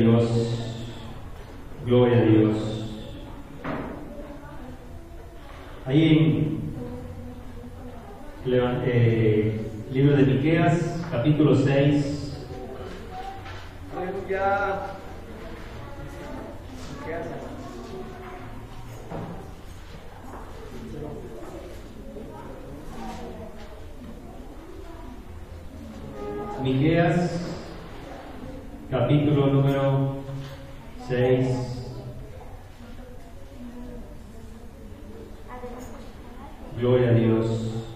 Dios, gloria a Dios. Ahí en libro de Miqueas, capítulo 6. Aleluya. Miqueas, capítulo número 6. Gloria a Dios.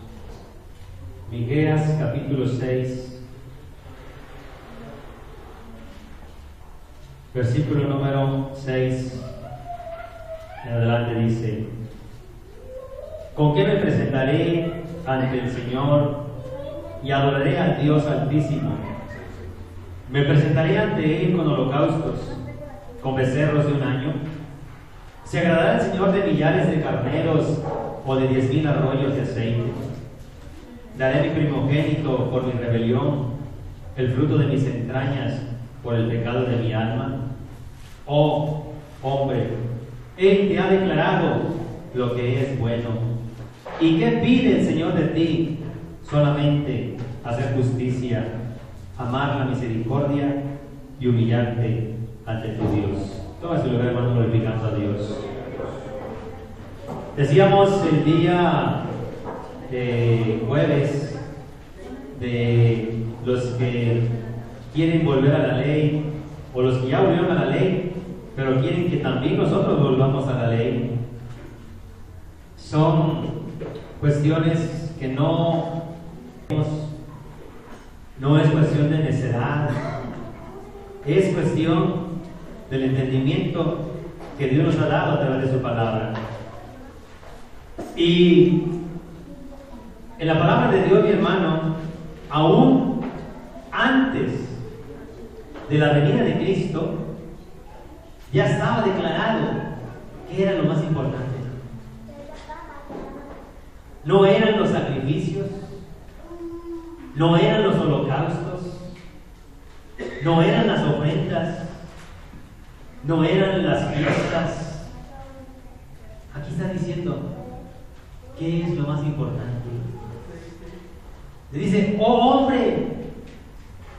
Miqueas, capítulo 6, versículo número 6 en adelante dice: ¿Con qué me presentaré ante el Señor y adoraré al Dios Altísimo? Me presentaré ante Él con holocaustos, con becerros de un año. ¿Se agradará el Señor de millares de carneros o de 10,000 arroyos de aceite? Daré mi primogénito por mi rebelión, el fruto de mis entrañas por el pecado de mi alma. Oh hombre, Él te ha declarado lo que es bueno. ¿Y qué pide el Señor de ti? Solamente hacer justicia, amar la misericordia y humillarte ante tu Dios. Toma su lugar, hermano, glorificando a Dios. Decíamos el día jueves de los que quieren volver a la ley, o los que ya volvieron a la ley, pero quieren que también nosotros volvamos a la ley. Son cuestiones que no es cuestión de necedad, es cuestión del entendimiento que Dios nos ha dado a través de su palabra. Y en la palabra de Dios, mi hermano, aún antes de la venida de Cristo, ya estaba declarado que era lo más importante. No eran los sacrificios, no eran los holocaustos, no eran las ofrendas, no eran las fiestas. Aquí está diciendo, ¿qué es lo más importante? Le dice, oh hombre,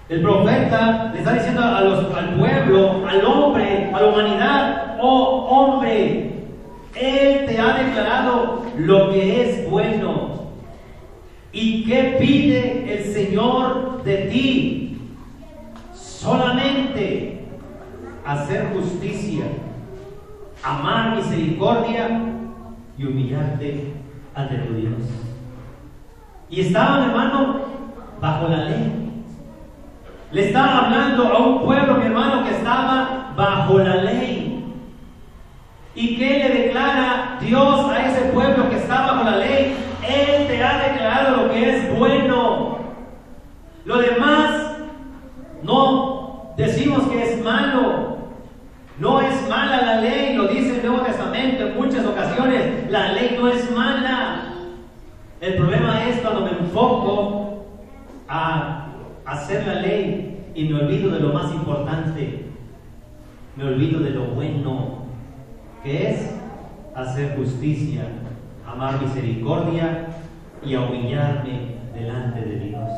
el profeta le está diciendo al pueblo, al hombre, a la humanidad, oh hombre, Él te ha declarado lo que es bueno. ¿Y qué pide el Señor de ti? Solamente hacer justicia, amar misericordia y humillarte ante tu Dios. Y estaban, hermano, bajo la ley. Le estaba hablando a un pueblo, mi hermano, que estaba bajo la ley. ¿Y qué le declara Dios a ese pueblo que está bajo la ley? Él te ha declarado lo que es bueno. Lo demás no decimos que es malo. No es mala la ley, lo dice el Nuevo Testamento en muchas ocasiones. La ley no es mala. El problema es cuando me enfoco a hacer la ley y me olvido de lo más importante. Me olvido de lo bueno, que es hacer justicia, amar misericordia y a humillarme delante de Dios.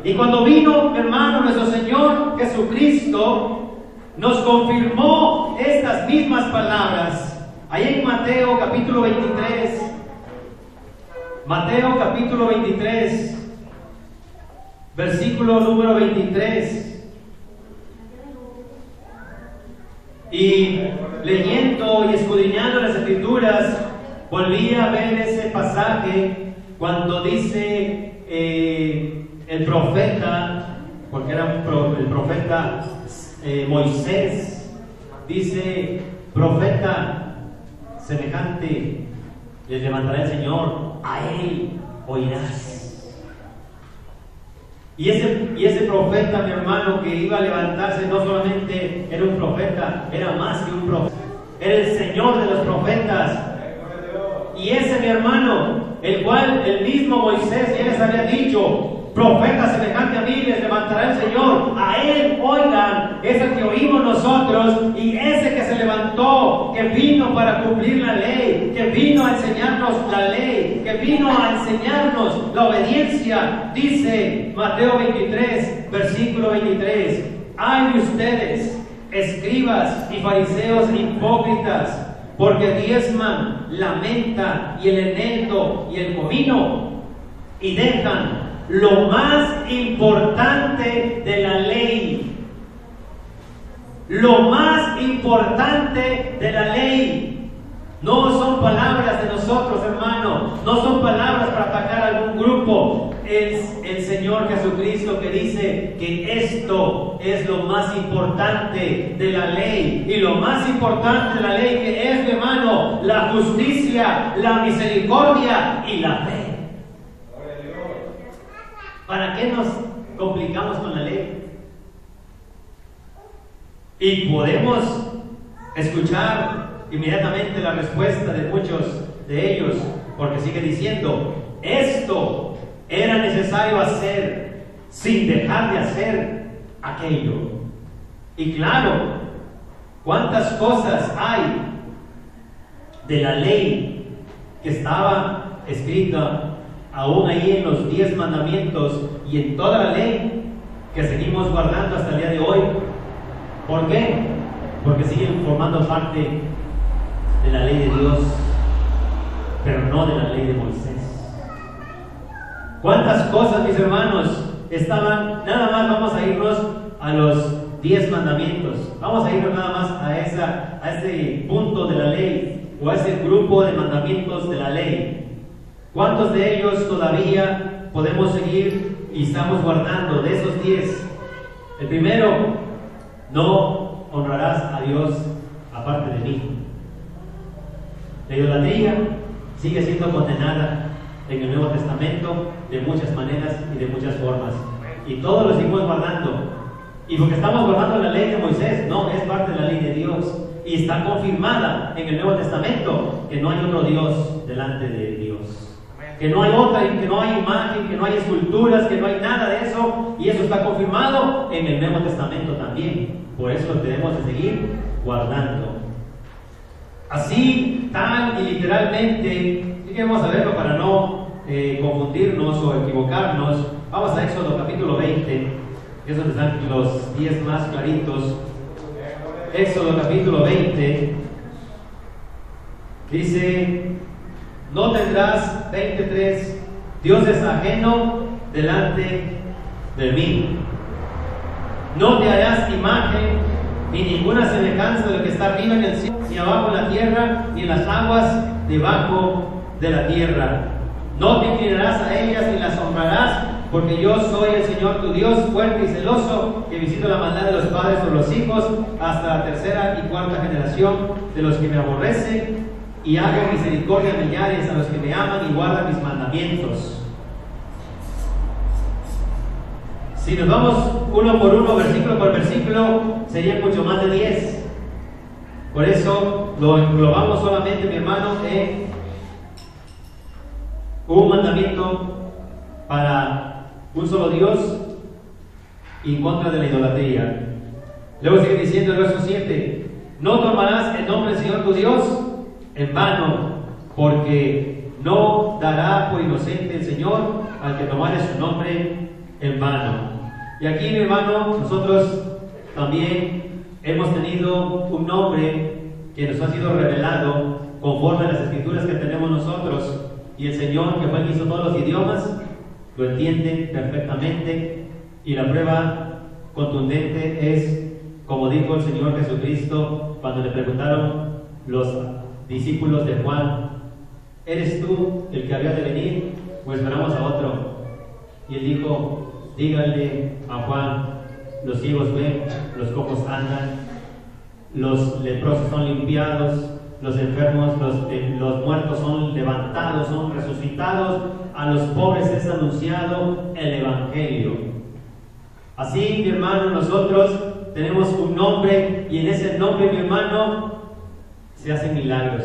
Y cuando vino, mi hermano, nuestro Señor Jesucristo, nos confirmó estas mismas palabras. Ahí en Mateo capítulo 23. Mateo capítulo 23, versículo número 23. Y leyendo y escudriñando las Escrituras, volví a ver ese pasaje cuando dice el profeta, porque era el profeta Moisés, dice: profeta semejante les levantará el Señor, a él oirás. Y ese profeta, mi hermano, que iba a levantarse, no solamente era un profeta, era más que un profeta, era el Señor de los profetas. Y ese, mi hermano, el cual el mismo Moisés ya les había dicho profeta semejante a mí les levantará el Señor. A Él oigan, es el que oímos nosotros, y ese que se levantó, que vino para cumplir la ley, que vino a enseñarnos la ley, que vino a enseñarnos la obediencia. Dice Mateo 23, versículo 23: ay de ustedes, escribas y fariseos hipócritas, porque diezman la menta y el eneldo y el comino, y dejan lo más importante de la ley. Lo más importante de la ley. No son palabras de nosotros, hermano. No son palabras para atacar a algún grupo. Es el Señor Jesucristo que dice que esto es lo más importante de la ley. Y lo más importante de la ley que es, mi hermano, la justicia, la misericordia y la fe. ¿Para qué nos complicamos con la ley? Y podemos escuchar inmediatamente la respuesta de muchos de ellos, porque sigue diciendo: esto era necesario hacer sin dejar de hacer aquello. Y claro, ¿cuántas cosas hay de la ley que estaba escrita aún ahí en los 10 mandamientos y en toda la ley que seguimos guardando hasta el día de hoy? ¿Por qué? Porque siguen formando parte de la ley de Dios, pero no de la ley de Moisés. ¿Cuántas cosas, mis hermanos, estaban? Nada más vamos a irnos a los 10 mandamientos. Vamos a irnos nada más a ese punto de la ley, o a ese grupo de mandamientos de la ley. ¿Cuántos de ellos todavía podemos seguir y estamos guardando de esos 10? El primero: no honrarás a Dios aparte de mí. La idolatría sigue siendo condenada en el Nuevo Testamento de muchas maneras y de muchas formas, y todos lo seguimos guardando. Y porque estamos guardando la ley de Moisés, no, es parte de la ley de Dios, y está confirmada en el Nuevo Testamento que no hay otro Dios delante de Dios. Que no hay otra, que no hay imagen, que no hay esculturas, que no hay nada de eso, y eso está confirmado en el Nuevo Testamento también. Por eso lo tenemos de seguir guardando. Así, tal y literalmente, y que vamos a verlo para no confundirnos o equivocarnos. Vamos a Éxodo capítulo 20, que es donde están los 10 más claritos. Éxodo capítulo 20 dice: no tendrás, 23, dioses ajeno delante de mí. No te harás imagen ni ninguna semejanza de lo que está arriba en el cielo, ni abajo en la tierra, ni en las aguas debajo de la tierra. No te inclinarás a ellas ni las honrarás, porque yo soy el Señor tu Dios, fuerte y celoso, que visito la maldad de los padres sobre los hijos, hasta la tercera y cuarta generación de los que me aborrecen, y hago misericordia a millares a los que me aman y guardan mis mandamientos. Si nos vamos uno por uno, versículo por versículo, serían mucho más de 10. Por eso lo englobamos solamente, mi hermano, en un mandamiento para un solo Dios y en contra de la idolatría. Luego sigue diciendo el verso 7: no tomarás el nombre del Señor tu Dios en vano, porque no dará por inocente el Señor al que tomare su nombre en vano. Y aquí, mi hermano, nosotros también hemos tenido un nombre que nos ha sido revelado conforme a las escrituras que tenemos nosotros, y el Señor, que fue el que hizo todos los idiomas, lo entiende perfectamente, y la prueba contundente es, como dijo el Señor Jesucristo cuando le preguntaron los discípulos de Juan: ¿eres tú el que había de venir o esperamos a otro? Y él dijo: díganle a Juan, los ciegos ven, los cojos andan, los leprosos son limpiados, los enfermos, los muertos son levantados, son resucitados, a los pobres es anunciado el Evangelio. Así, mi hermano, nosotros tenemos un nombre, y en ese nombre, mi hermano, se hacen milagros.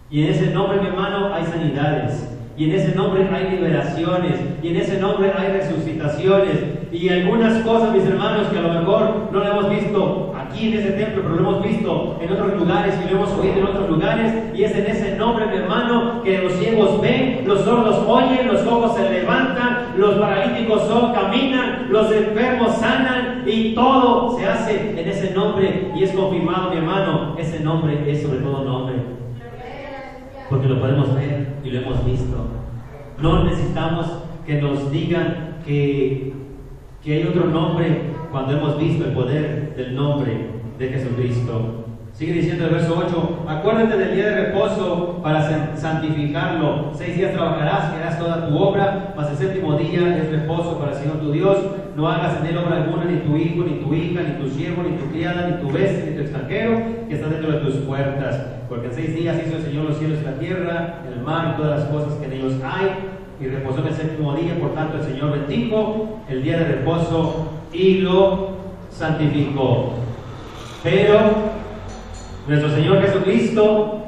Y en ese nombre, mi hermano, hay sanidades. Y en ese nombre hay liberaciones, y en ese nombre hay resucitaciones, y algunas cosas, mis hermanos, que a lo mejor no lo hemos visto aquí en ese templo, pero lo hemos visto en otros lugares y lo hemos oído en otros lugares, y es en ese nombre, mi hermano, que los ciegos ven, los sordos oyen, los cojos se levantan, los paralíticos caminan, los enfermos sanan, y todo se hace en ese nombre, y es confirmado, mi hermano, ese nombre es sobre todo nombre, porque lo podemos ver y lo hemos visto. No necesitamos que nos digan que hay otro nombre cuando hemos visto el poder del nombre de Jesucristo. Sigue diciendo el verso 8: acuérdate del día de reposo para santificarlo. 6 días trabajarás y harás toda tu obra, mas el séptimo día es reposo para el Señor tu Dios. No hagas en él obra alguna, ni tu hijo, ni tu hija, ni tu siervo, ni tu criada, ni tu bestia, ni tu extranjero que está dentro de tus puertas. Porque en 6 días hizo el Señor los cielos y la tierra, el mar y todas las cosas que en ellos hay, y reposó en el séptimo día. Por tanto el Señor bendijo el día de reposo y lo santificó. Pero nuestro Señor Jesucristo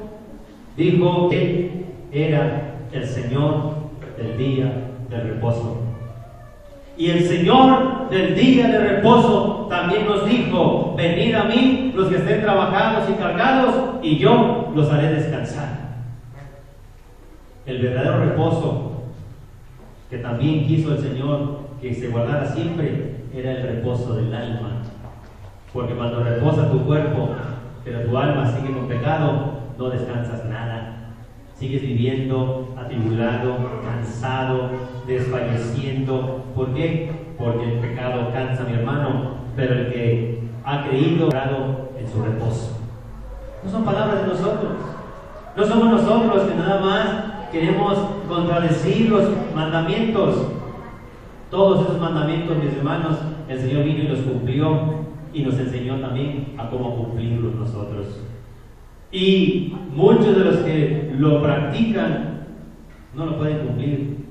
dijo que era el Señor del día del reposo. Y el Señor del día de reposo también nos dijo: venid a mí los que estén trabajados y cargados, y yo los haré descansar. El verdadero reposo que también quiso el Señor que se guardara siempre era el reposo del alma. Porque cuando reposa tu cuerpo, pero tu alma sigue con pecado, no descansas nada. Sigues viviendo atribulado, cansado, desfalleciendo. ¿Por qué? Porque el pecado cansa, mi hermano, pero el que ha creído en su reposo. No son palabras de nosotros. No somos nosotros los que nada más queremos contradecir los mandamientos. Todos esos mandamientos, mis hermanos, el Señor vino y los cumplió, y nos enseñó también a cómo cumplirlos nosotros. Y muchos de los que lo practican no lo pueden cumplir.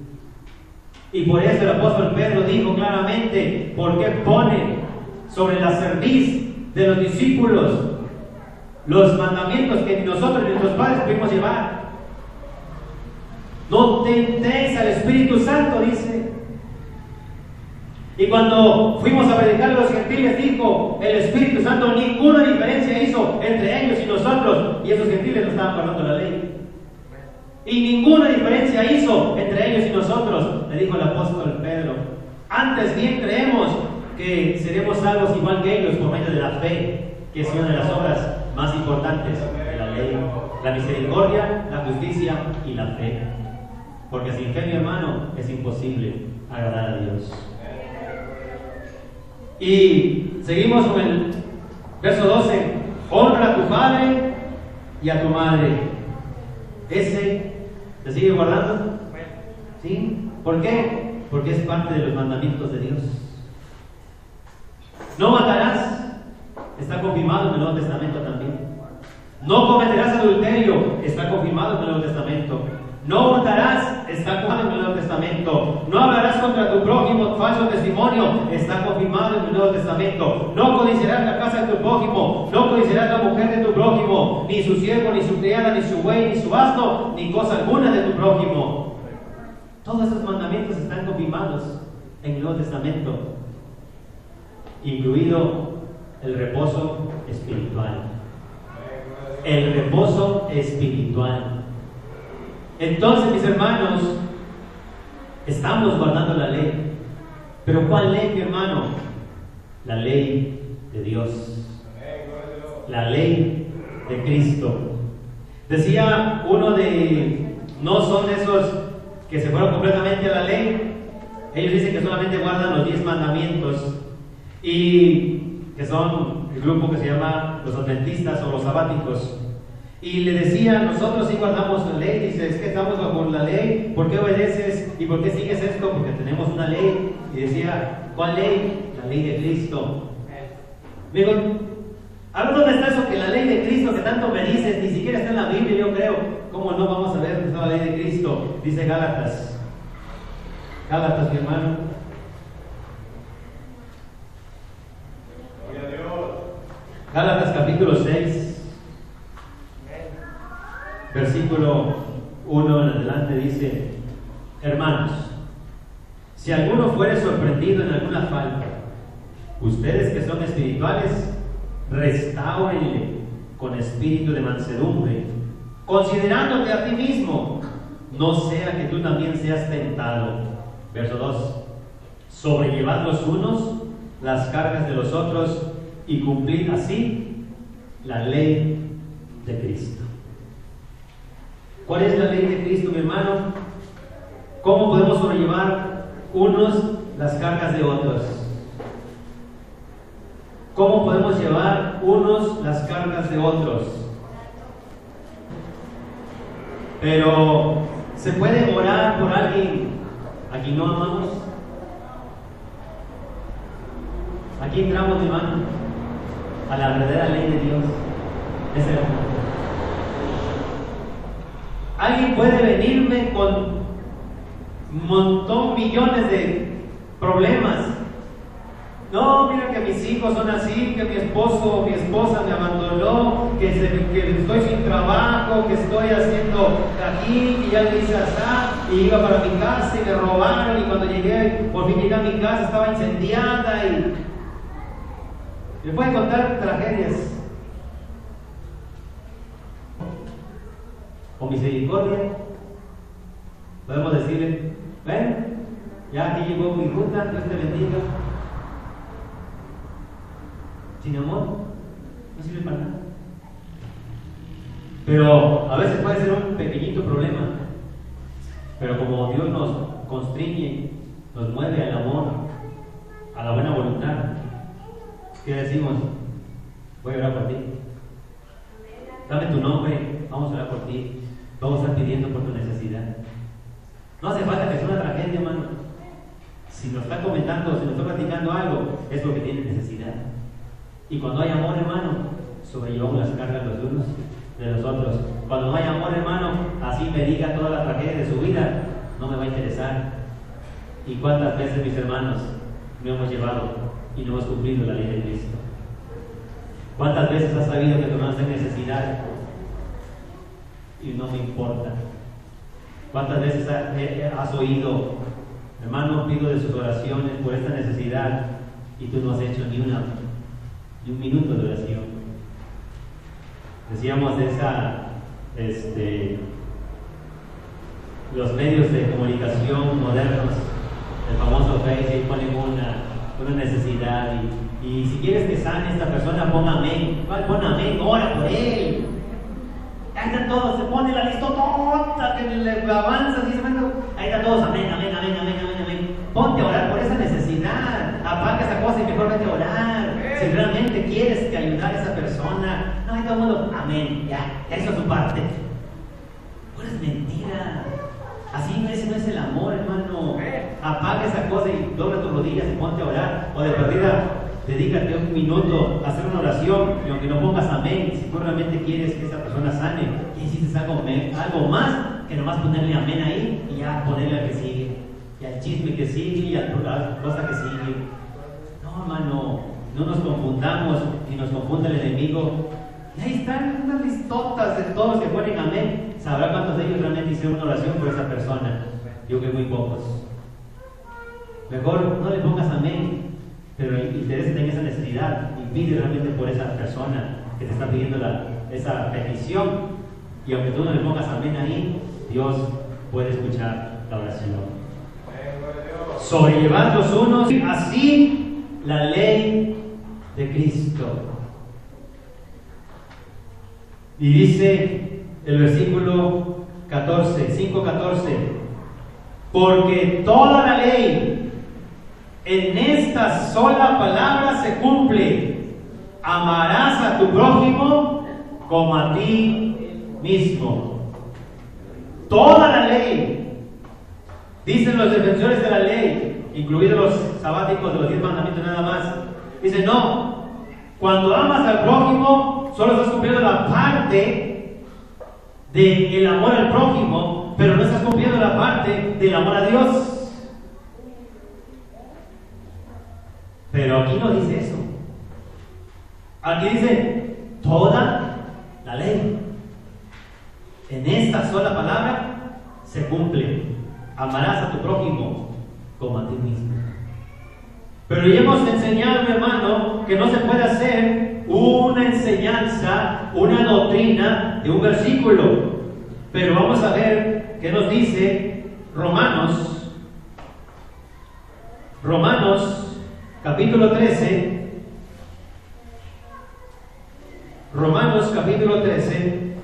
Y por eso el apóstol Pedro dijo claramente: ¿por qué pone sobre la cerviz de los discípulos los mandamientos que nosotros y nuestros padres pudimos llevar? No tentéis al Espíritu Santo, dice. Y cuando fuimos a predicar a los gentiles, dijo el Espíritu Santo: ninguna diferencia hizo entre ellos y nosotros. Y esos gentiles no estaban guardando la ley. Y ninguna diferencia hizo entre ellos y nosotros, le dijo el apóstol Pedro. Antes bien creemos que seremos salvos igual que ellos por medio de la fe, que es una de las obras más importantes de la ley: la misericordia, la justicia y la fe. Porque sin fe, mi hermano, es imposible agradar a Dios. Y seguimos con el verso 12: honra a tu padre y a tu madre. Ese se sigue guardando, ¿sí? ¿Por qué? Porque es parte de los mandamientos de Dios. No matarás, está confirmado en el Nuevo Testamento también. No cometerás adulterio, está confirmado en el Nuevo Testamento. No hurtarás, está confirmado en el Nuevo Testamento. No hablarás contra tu prójimo falso testimonio, está confirmado en el Nuevo Testamento. No codiciarás la casa de tu prójimo, no codiciarás la mujer de tu prójimo, ni su siervo, ni su criada, ni su buey, ni su asno, ni cosa alguna de tu prójimo. Todos esos mandamientos están confirmados en el Nuevo Testamento, incluido el reposo espiritual. El reposo espiritual. Entonces, mis hermanos, estamos guardando la ley. ¿Pero cuál ley, mi hermano? La ley de Dios. La ley de Cristo. Decía uno de... No son esos que se fueron completamente a la ley. Ellos dicen que solamente guardan los 10 mandamientos. Y que son el grupo que se llama los adventistas o los sabáticos. Y le decía: nosotros sí guardamos la ley. Dice: es que estamos bajo la ley. ¿Por qué obedeces? ¿Y por qué sigues esto? Porque tenemos una ley. Y decía: ¿cuál ley? La ley de Cristo. Digo, a ver, ¿dónde está eso que la ley de Cristo que tanto me dices? Ni siquiera está en la Biblia, yo creo. ¿Cómo no vamos a ver dónde está la ley de Cristo? Dice Gálatas. Gálatas, mi hermano. Gálatas capítulo 6. Versículo 1 en adelante dice: Hermanos, si alguno fuere sorprendido en alguna falta, ustedes que son espirituales, restáurenle con espíritu de mansedumbre, considerándote a ti mismo, no sea que tú también seas tentado. Verso 2. Sobrellevad los unos las cargas de los otros y cumplid así la ley de Cristo. ¿Cuál es la ley de Cristo, mi hermano? ¿Cómo podemos sobrellevar unos las cargas de otros? ¿Cómo podemos llevar unos las cargas de otros? Pero, ¿se puede orar por alguien a quien no amamos? Aquí entramos, mi hermano, a la verdadera ley de Dios. Es el amor. Alguien puede venirme con un montón, millones de problemas. No, mira que mis hijos son así, que mi esposo o mi esposa me abandonó, que estoy sin trabajo, que estoy haciendo aquí, que ya le hice así, y iba para mi casa y me robaron, y cuando llegué, por fin llegué a mi casa, estaba incendiada, y le pueden contar tragedias. Con misericordia, podemos decirle: ven, ya aquí llegó mi ruta, Dios te bendiga. Sin amor, no sirve para nada. Pero a veces puede ser un pequeñito problema, pero como Dios nos constriñe, nos mueve al amor, a la buena voluntad, ¿qué decimos? Voy a orar por ti. Dame tu nombre, vamos a orar por ti. Vamos a estar pidiendo por tu necesidad. No hace falta que sea una tragedia, hermano. Si nos está comentando, si nos está platicando algo, es porque tiene necesidad. Y cuando hay amor, hermano, sobrellevamos las cargas los unos de los otros. Cuando no hay amor, hermano, así me diga toda la tragedia de su vida, no me va a interesar. ¿Y cuántas veces, mis hermanos, no hemos llevado y no hemos cumplido la ley de Cristo? ¿Cuántas veces has sabido que tu hermano está en necesidad y no me importa? ¿Cuántas veces has oído: hermano, pido de sus oraciones por esta necesidad, y tú no has hecho ni un minuto de oración? Decíamos de los medios de comunicación modernos, el famoso Facebook, ponen una necesidad y si quieres que sane esta persona, pon amén. Pon amén, ora por él. Ahí están todos, se pone la listota que le avanzas y dice: ahí están todos, amén, amén, amén, amén, amén, amén. Ponte a orar por esa necesidad, apaga esa cosa y mejor vete a orar. Si realmente quieres que ayudar a esa persona, no hay todo el mundo, amén, ya hizo su parte. Pues es mentira. Así no es el amor, hermano. Apaga esa cosa y dobla tus rodillas y ponte a orar. O de perdida, dedícate un minuto a hacer una oración, y aunque no pongas amén, si tú realmente quieres que esa persona sane, ya hiciste algo más que nomás ponerle amén ahí y ya ponerle al que sigue, y al chisme que sigue, y a la cosa que sigue. No, hermano, no nos confundamos ni nos confunda el enemigo. Y ahí están unas listotas de todos que ponen amén. ¿Sabrá cuántos de ellos realmente hicieron una oración por esa persona? Yo creo que muy pocos. Mejor no le pongas amén, pero interésate en esa necesidad y pide realmente por esa persona que te está pidiendo esa petición. Y aunque tú no le pongas amén ahí, Dios puede escuchar la oración. Sobrellevad los unos así la ley de Cristo. Y dice el versículo 5:14: porque toda la ley en esta sola palabra se cumple: amarás a tu prójimo como a ti mismo. Toda la ley, dicen los defensores de la ley, incluidos los sabáticos de los 10 mandamientos nada más, dicen: no, cuando amas al prójimo solo estás cumpliendo la parte del amor al prójimo, pero no estás cumpliendo la parte del amor a Dios. Pero aquí no dice eso. Aquí dice toda la ley. En esta sola palabra se cumple. amarás a tu prójimo como a ti mismo. Pero ya hemos enseñado, mi hermano, que no se puede hacer una enseñanza, una doctrina de un versículo. Pero vamos a ver qué nos dice Romanos capítulo 13. Romanos capítulo 13,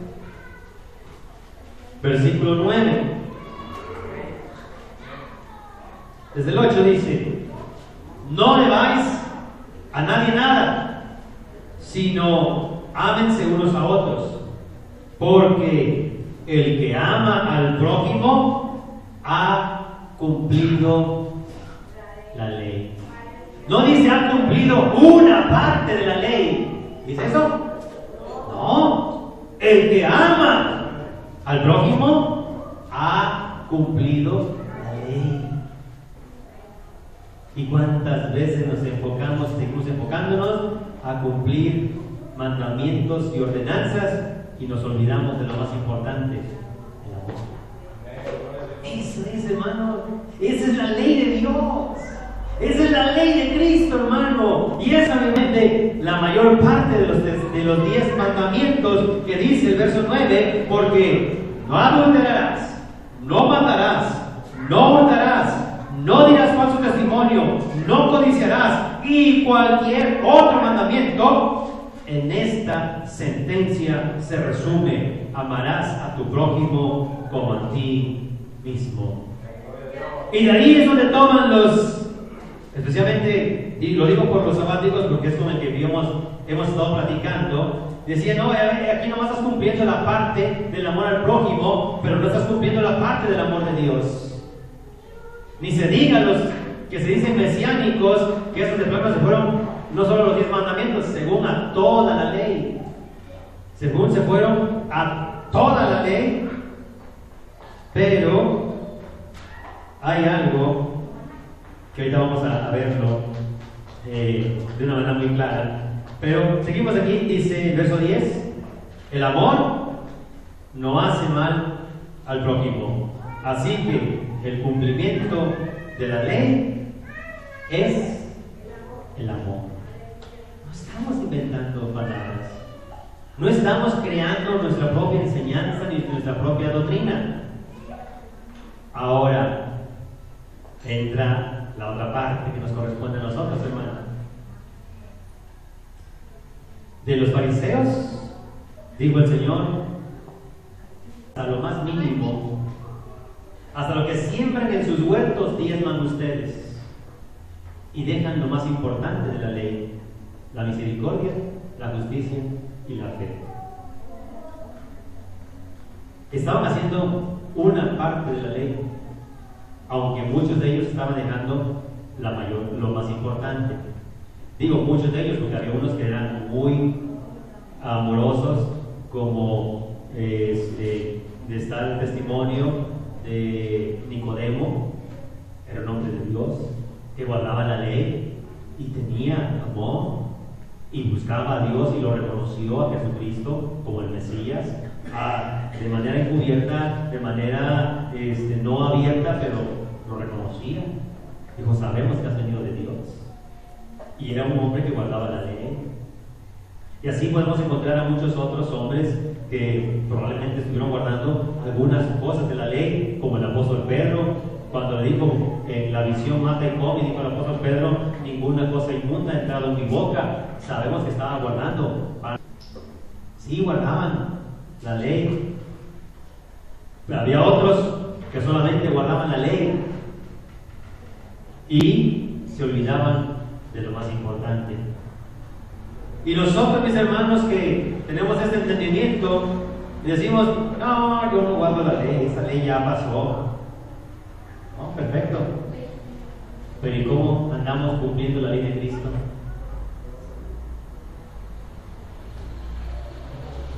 versículo 9. Desde el 8 dice: no debáis a nadie nada, sino ámense unos a otros, porque el que ama al prójimo ha cumplido la ley. No dice ha cumplido una parte de la ley. ¿Dice eso? No. El que ama al prójimo ha cumplido la ley. ¿Y cuántas veces nos enfocamos, seguimos enfocándonos a cumplir mandamientos y ordenanzas y nos olvidamos de lo más importante, el amor? Eso es, hermano, esa es la ley de Dios, esa es la ley de Cristo, hermano, y es obviamente la mayor parte de los 10 mandamientos que dice el verso 9, porque no adulterarás, no matarás, no hurtarás, no dirás falso testimonio, no codiciarás, y cualquier otro mandamiento. En esta sentencia se resume: amarás a tu prójimo como a ti mismo. Y de ahí es donde toman especialmente, y lo digo por los sabáticos porque es con el que hemos estado platicando. Decía, no, aquí nomás estás cumpliendo la parte del amor al prójimo, pero no estás cumpliendo la parte del amor de Dios. Ni se diga los que se dicen mesiánicos, que esos de plano se fueron no solo los 10 mandamientos, según a toda la ley. Según se fueron a toda la ley. Pero hay algo que ahorita vamos a verlo de una manera muy clara. Pero seguimos aquí, dice el verso 10: el amor no hace mal al prójimo. Así que el cumplimiento de la ley es el amor. No estamos inventando palabras, no estamos creando nuestra propia enseñanza ni nuestra propia doctrina. Ahora entra la otra parte que nos corresponde a nosotros, hermano. De los fariseos, dijo el Señor, hasta lo más mínimo, hasta lo que siembran en sus huertos, diezman ustedes, y dejan lo más importante de la ley: la misericordia, la justicia y la fe. Estaban haciendo una parte de la ley, aunque muchos de ellos estaban dejando lo más importante. Digo muchos de ellos porque había unos que eran muy amorosos, como está el testimonio de Nicodemo, era un hombre de Dios, que guardaba la ley y tenía amor y buscaba a Dios y lo reconoció a Jesucristo como el Mesías, de manera encubierta, de manera no abierta, pero lo reconocía. Dijo, sabemos que has venido de Dios. Y era un hombre que guardaba la ley. Y así podemos encontrar a muchos otros hombres que probablemente estuvieron guardando algunas cosas de la ley, como el apóstol Pedro, cuando le dijo en la visión mata y come, dijo el apóstol Pedro, ninguna cosa inmunda ha entrado en mi boca. Sabemos que estaba guardando. Sí, guardaban la ley. Pero había otros que solamente guardaban la ley y se olvidaban de lo más importante. Y nosotros, mis hermanos, que tenemos este entendimiento, decimos, no, yo no guardo la ley, esa ley ya pasó. No, perfecto. Pero ¿y cómo andamos cumpliendo la ley de Cristo?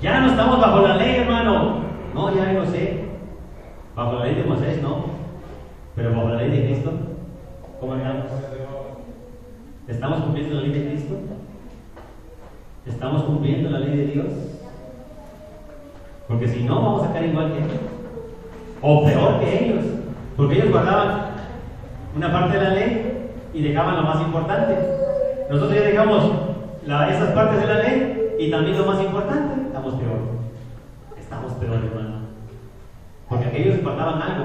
Ya no estamos bajo la ley, hermano. No, ya lo sé. Bajo la ley de Moisés, no. Pero bajo la ley de Cristo, ¿cómo andamos? ¿Estamos cumpliendo la ley de Cristo? ¿Estamos cumpliendo la ley de Dios? Porque si no, vamos a caer igual que ellos, o peor que ellos. Porque ellos guardaban una parte de la ley y dejaban lo más importante. Nosotros ya dejamos esas partes de la ley y también lo más importante. Estamos peor, hermano. Porque aquellos guardaban algo.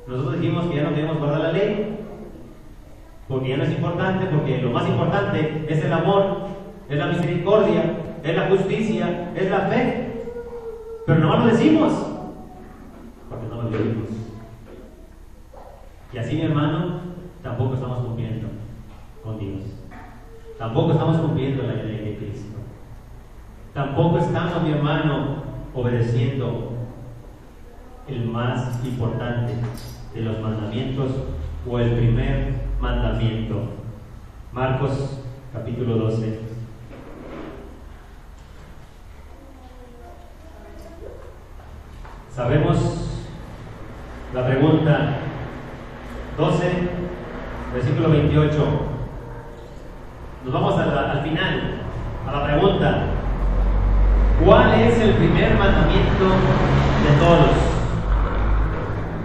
Nosotros dijimos que ya no queremos guardar la ley porque ya no es importante, porque lo más importante es el amor, es la misericordia, es la justicia, es la fe. Pero no lo decimos porque no lo vivimos. Y así, mi hermano, tampoco estamos cumpliendo con Dios. Tampoco estamos cumpliendo la ley de Cristo. Tampoco estamos, mi hermano, obedeciendo el más importante de los mandamientos o el primer mandamiento. Marcos capítulo 12. Sabemos la pregunta 12, versículo 28. Nos vamos al final, a la pregunta: ¿cuál es el primer mandamiento de todos?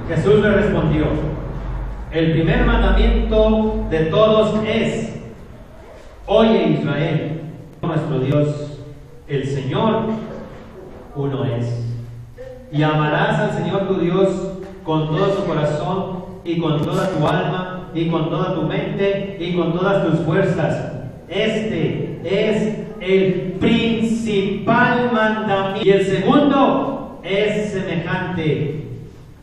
Jesús le respondió: el primer mandamiento de todos es: oye, Israel, nuestro Dios, el Señor, uno es. Y amarás al Señor tu Dios con todo tu corazón y con toda tu alma y con toda tu mente y con todas tus fuerzas. Este es el principal mandamiento. Y el segundo es semejante: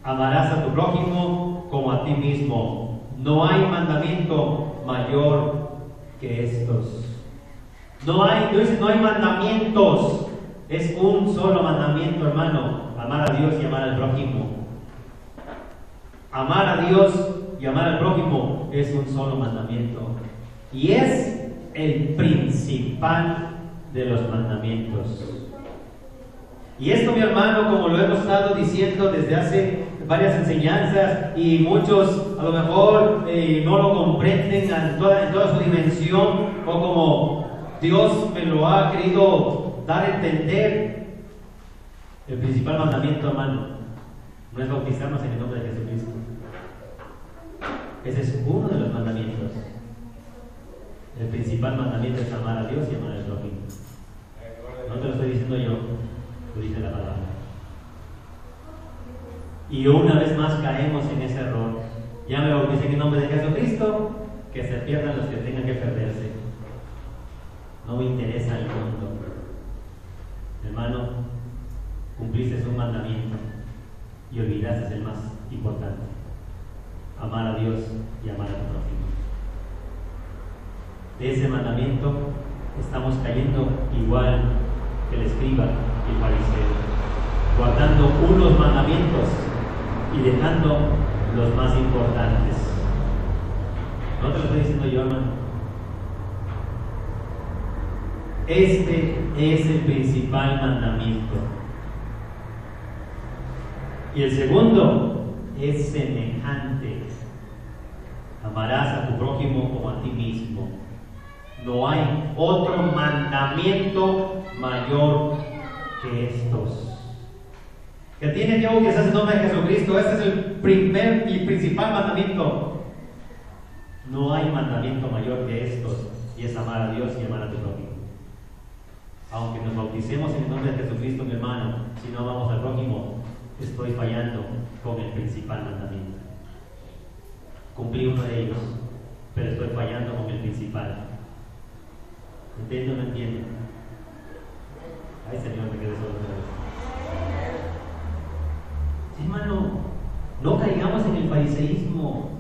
amarás a tu prójimo como a ti mismo. No hay mandamiento mayor que estos. No hay mandamientos. Es un solo mandamiento, hermano: amar a Dios y amar al prójimo. Amar a Dios y amar al prójimo es un solo mandamiento. Y es el principal de los mandamientos. Y esto, mi hermano, como lo hemos estado diciendo desde hace varias enseñanzas, y muchos a lo mejor no lo comprenden en toda su dimensión, o como Dios me lo ha querido dar a entender. El principal mandamiento, hermano, no es bautizarnos en el nombre de Jesucristo. Ese es uno de los mandamientos. El principal mandamiento es amar a Dios y amar al prójimo. No te lo estoy diciendo yo, lo dice la palabra. Y una vez más caemos en ese error. Ya me bauticé en el nombre de Jesucristo, que se pierdan los que tengan que perderse. No me interesa el mundo. Hermano, cumpliste un mandamiento y olvidaste el más importante: amar a Dios y amar a tu prójimo. De ese mandamiento estamos cayendo igual que el escriba y el fariseo, guardando unos mandamientos y dejando los más importantes. No te lo estoy diciendo yo, hermano. Este es el principal mandamiento. Y el segundo es semejante: amarás a tu prójimo como a ti mismo. No hay otro mandamiento mayor que estos. Que tiene que bautizarse en nombre de Jesucristo. Este es el primer y principal mandamiento. No hay mandamiento mayor que estos, y es amar a Dios y amar a tu prójimo. Aunque nos bauticemos en el nombre de Jesucristo, mi hermano, si no amamos al prójimo, estoy fallando con el principal mandamiento. Cumplí uno de ellos, pero estoy fallando con el principal. ¿Entienden o no entienden? Ay, Señor, me quedé solo otra vez. Sí, hermano, no caigamos en el fariseísmo.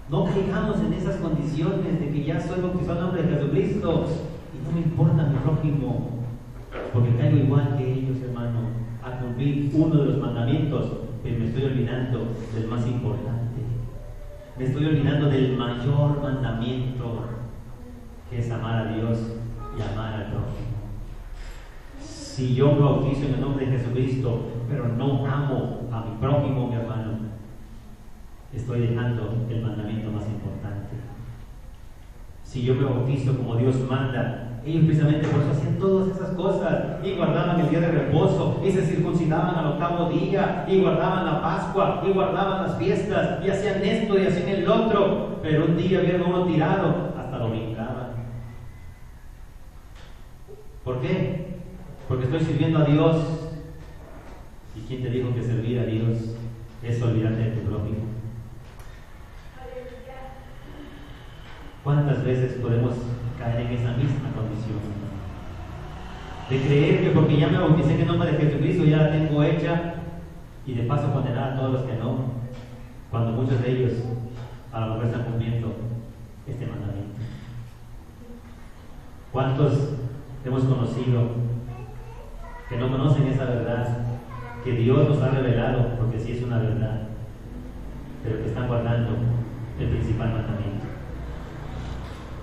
No caigamos en esas condiciones de que ya soy bautizado en nombre de Jesucristo y no me importa mi prójimo, porque caigo igual que ellos, hermano, a cumplir uno de los mandamientos, pero me estoy olvidando del más importante. Me estoy olvidando del mayor mandamiento, que es amar a Dios y amar al prójimo. Si yo me bautizo en el nombre de Jesucristo, pero no amo a mi prójimo, mi hermano, estoy dejando el mandamiento más importante. Si yo me bautizo como Dios manda, ellos precisamente por eso hacían todas esas cosas, y guardaban el día de reposo, y se circuncidaban al 8º día, y guardaban la Pascua, y guardaban las fiestas, y hacían esto y hacían el otro, pero un día vieron uno tirado, hasta lo brincaban. ¿Por qué? Porque estoy sirviendo a Dios. ¿Y quién te dijo que servir a Dios es olvidarte de tu prójimo? ¿Cuántas veces podemos caer en esa misma condición? De creer que porque ya me bauticé en el nombre de Jesucristo ya la tengo hecha, y de paso condenar a todos los que no, cuando muchos de ellos a lo mejor están cumpliendo este mandamiento. ¿Cuántos hemos conocido que no conocen esa verdad que Dios nos ha revelado, porque sí es una verdad, pero que están guardando el principal mandamiento,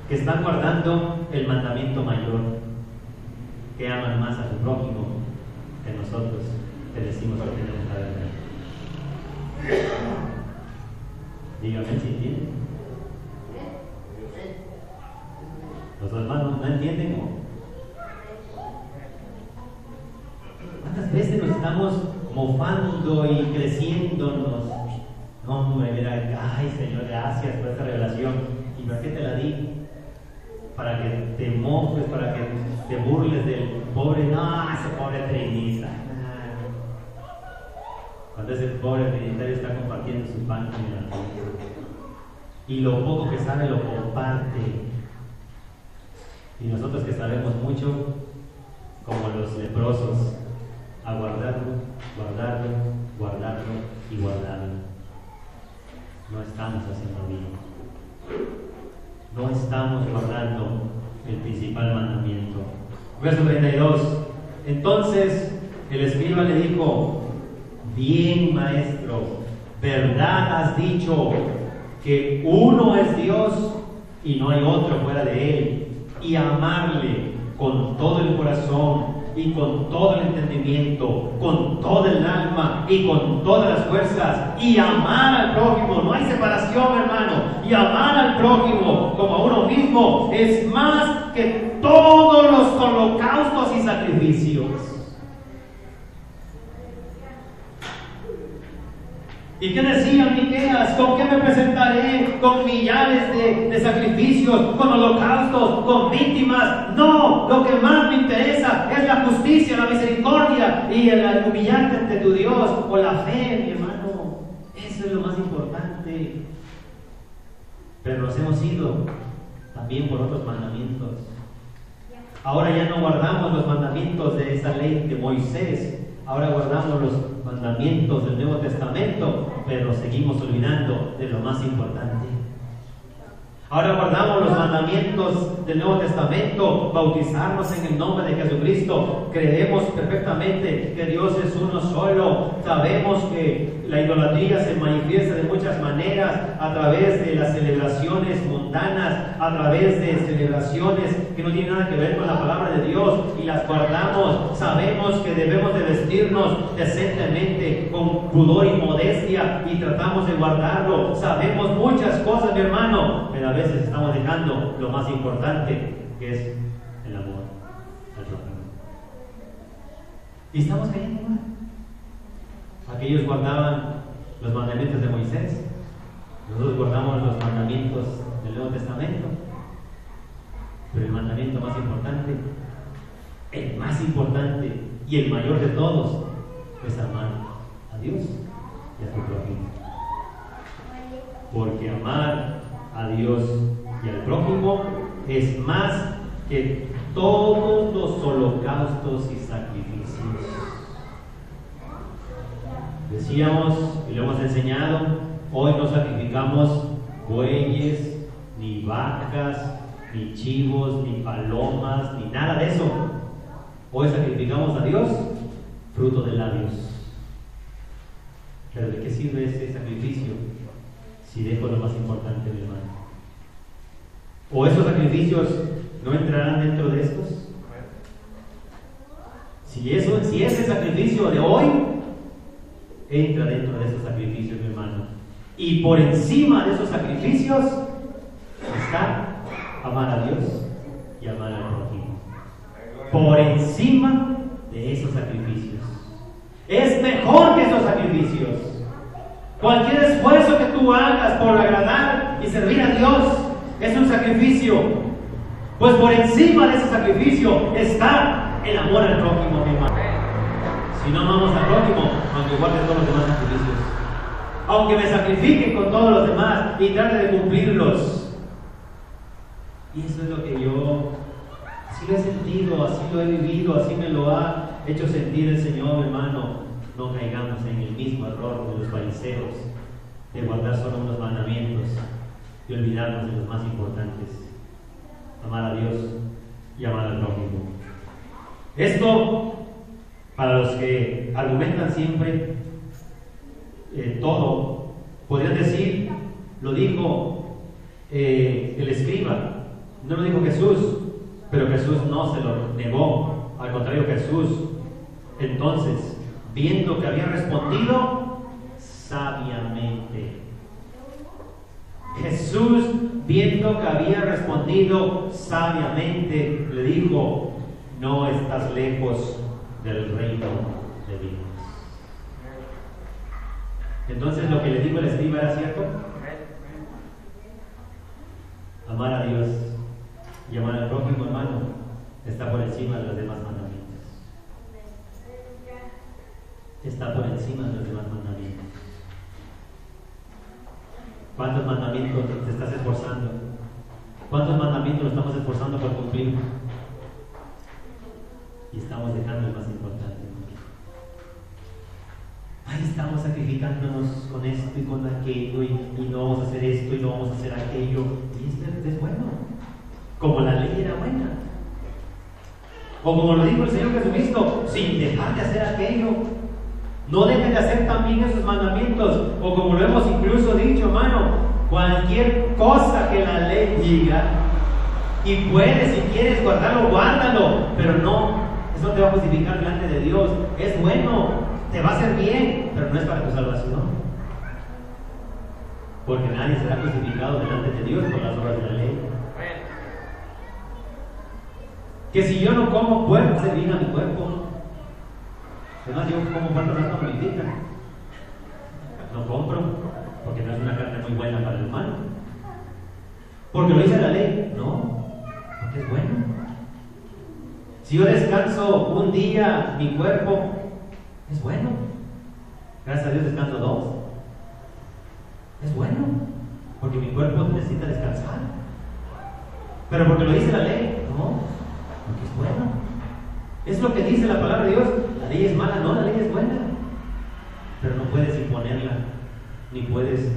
que están guardando el mandamiento mayor, que aman más a su prójimo que nosotros que decimos que tenemos la verdad? Dígame si entienden. Los hermanos no entienden. ¿Cuántas veces nos estamos mofando y creciéndonos? No, hombre, mira, ay Señor, gracias por esta revelación. ¿Y para qué te la di? Para que te mofes, para que te burles del pobre, no, ese pobre trinita. Cuando ese pobre trinitario está compartiendo su pan con el altar, y lo poco que sabe lo comparte, y nosotros que sabemos mucho, como los leprosos, a guardarlo, guardarlo, guardarlo y guardarlo. No estamos haciendo bien. No estamos guardando el principal mandamiento. Verso 32. Entonces el escriba le dijo: bien, maestro, verdad has dicho, que uno es Dios y no hay otro fuera de él, y amarle con todo el corazón y con todo el entendimiento, con toda el alma y con todas las fuerzas, y amar al prójimo. No hay separación, hermano. Y amar al prójimo como a uno mismo es más que todos los holocaustos y sacrificios. ¿Y qué decía Miqueas? ¿Con qué me presentaré? ¿Con millares de sacrificios? ¿Con holocaustos? ¿Con víctimas? No, lo que más me interesa es la justicia, la misericordia y el humillarte ante tu Dios, o la fe, mi hermano. Eso es lo más importante. Pero nos hemos ido también por otros mandamientos. Ahora ya no guardamos los mandamientos de esa ley de Moisés. Ahora guardamos los mandamientos del Nuevo Testamento, pero seguimos olvidando de lo más importante. Ahora guardamos los mandamientos del Nuevo Testamento, bautizarnos en el nombre de Jesucristo. Creemos perfectamente que Dios es uno solo. Sabemos que la idolatría se manifiesta de muchas maneras, a través de las celebraciones mundanas, a través de celebraciones que no tienen nada que ver con la palabra de Dios, y las guardamos. Sabemos que debemos de vestirnos decentemente, con pudor y modestia, y tratamos de guardarlo. Sabemos muchas cosas, mi hermano, pero a veces estamos dejando lo más importante, que es el amor al prójimo. Y estamos cayendo mal. Aquellos guardaban los mandamientos de Moisés, nosotros guardamos los mandamientos del Nuevo Testamento. Pero el mandamiento más importante, el más importante y el mayor de todos, es amar a Dios y a tu prójimo. Porque amar a Dios y al prójimo es más que todos los holocaustos y sacrificios. Decíamos y lo hemos enseñado, hoy no sacrificamos bueyes, ni vacas, ni chivos, ni palomas, ni nada de eso. Hoy sacrificamos a Dios fruto de labios. Pero ¿de qué sirve ese sacrificio si dejo lo más importante, mi hermano? ¿O esos sacrificios no entrarán dentro de estos? Si ese sacrificio de hoy entra dentro de esos sacrificios, mi hermano, y por encima de esos sacrificios está amar a Dios y amar al prójimo. Por encima de esos sacrificios. Es mejor que esos sacrificios. Cualquier esfuerzo que tú hagas por agradar y servir a Dios es un sacrificio. Pues por encima de ese sacrificio está el amor al prójimo, mi hermano. Si no amamos al prójimo, aunque guarde todos los demás sacrificios, aunque me sacrifique con todos los demás y trate de cumplirlos. Y eso es lo que yo así lo he sentido, así lo he vivido, así me lo ha hecho sentir el Señor, hermano. No caigamos en el mismo error de los fariseos, de guardar solo unos mandamientos y olvidarnos de los más importantes: amar a Dios y amar al prójimo. Esto, para los que argumentan siempre todo, podrían decir, lo dijo el escriba, no lo dijo Jesús, pero Jesús no se lo negó. Al contrario, Jesús, entonces, viendo que había respondido sabiamente, Jesús, viendo que había respondido sabiamente, le dijo: no estás lejos del reino de Dios. Entonces, lo que le dijo el escriba era cierto. Amar a Dios y amar al prójimo, hermano, está por encima de los demás mandamientos. Está por encima de los demás mandamientos. ¿Cuántos mandamientos te estás esforzando? ¿Cuántos mandamientos nos estamos esforzando por cumplir? Y estamos dejando el más importante. Ahí estamos sacrificándonos con esto y con aquello, y no vamos a hacer esto y no vamos a hacer aquello. Y esto es bueno, como la ley era buena. O como lo dijo el Señor Jesucristo, sin dejar de hacer aquello. No dejen de hacer también esos mandamientos. O como lo hemos incluso dicho, hermano, cualquier cosa que la ley diga, y puedes, si quieres guardarlo, guárdalo, pero no, eso no te va a justificar delante de Dios. Es bueno, te va a hacer bien, pero no es para tu salvación, porque nadie será justificado delante de Dios por las obras de la ley. Que si yo no como, puedo hacer bien a mi cuerpo. Además, yo como cuántas más no me invitan. No compro, porque no es una carne muy buena para el humano. ¿Porque lo dice la ley? No, porque es bueno. Si yo descanso un día mi cuerpo, es bueno. Gracias a Dios descanso 2. Es bueno, porque mi cuerpo necesita descansar. Pero porque lo dice la ley, no, porque es bueno. Es lo que dice la palabra de Dios. La ley es mala, no, la ley es buena. Pero no puedes imponerla, ni puedes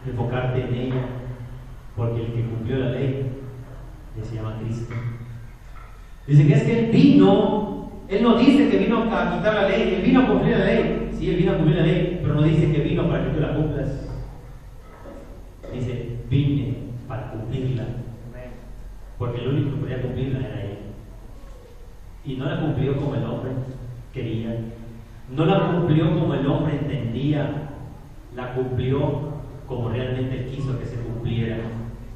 enfocarte en ella, porque el que cumplió la ley se llama Cristo. Dice que es que Él vino, Él no dice que vino a quitar la ley, Él vino a cumplir la ley. Sí, Él vino a cumplir la ley, pero no dice que vino para que tú la cumplas. Dice, vine para cumplirla, porque el único que podía cumplirla era Él. Y no la cumplió como el hombre quería, no la cumplió como el hombre entendía, la cumplió como realmente Él quiso que se cumpliera.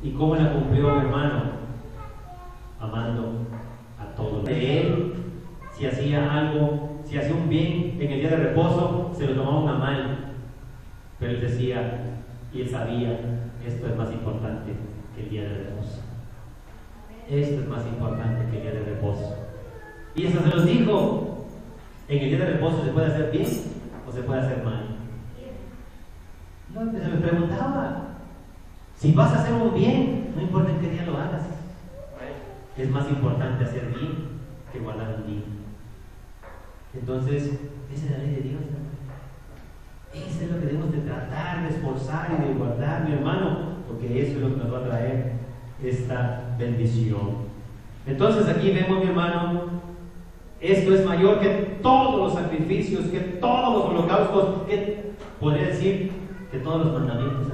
¿Y cómo la cumplió, hermano? Amando a todos. De Él, si hacía algo, si hacía un bien en el día de reposo, se lo tomaban a mal, pero Él decía, y Él sabía, esto es más importante que el día de reposo. Esto es más importante que el día de reposo. Y eso se los dijo: en el día de reposo se puede hacer bien o se puede hacer mal. No, se me preguntaba, si vas a hacer un bien, no importa en qué día lo hagas, es más importante hacer bien que guardar un día. Entonces, esa es la ley de Dios, ¿no? Eso es lo que debemos de tratar, de esforzar y de guardar, mi hermano, porque eso es lo que nos va a traer esta bendición. Entonces aquí vemos, mi hermano, esto es mayor que todos los sacrificios, que todos los holocaustos, que podría decir que todos los mandamientos.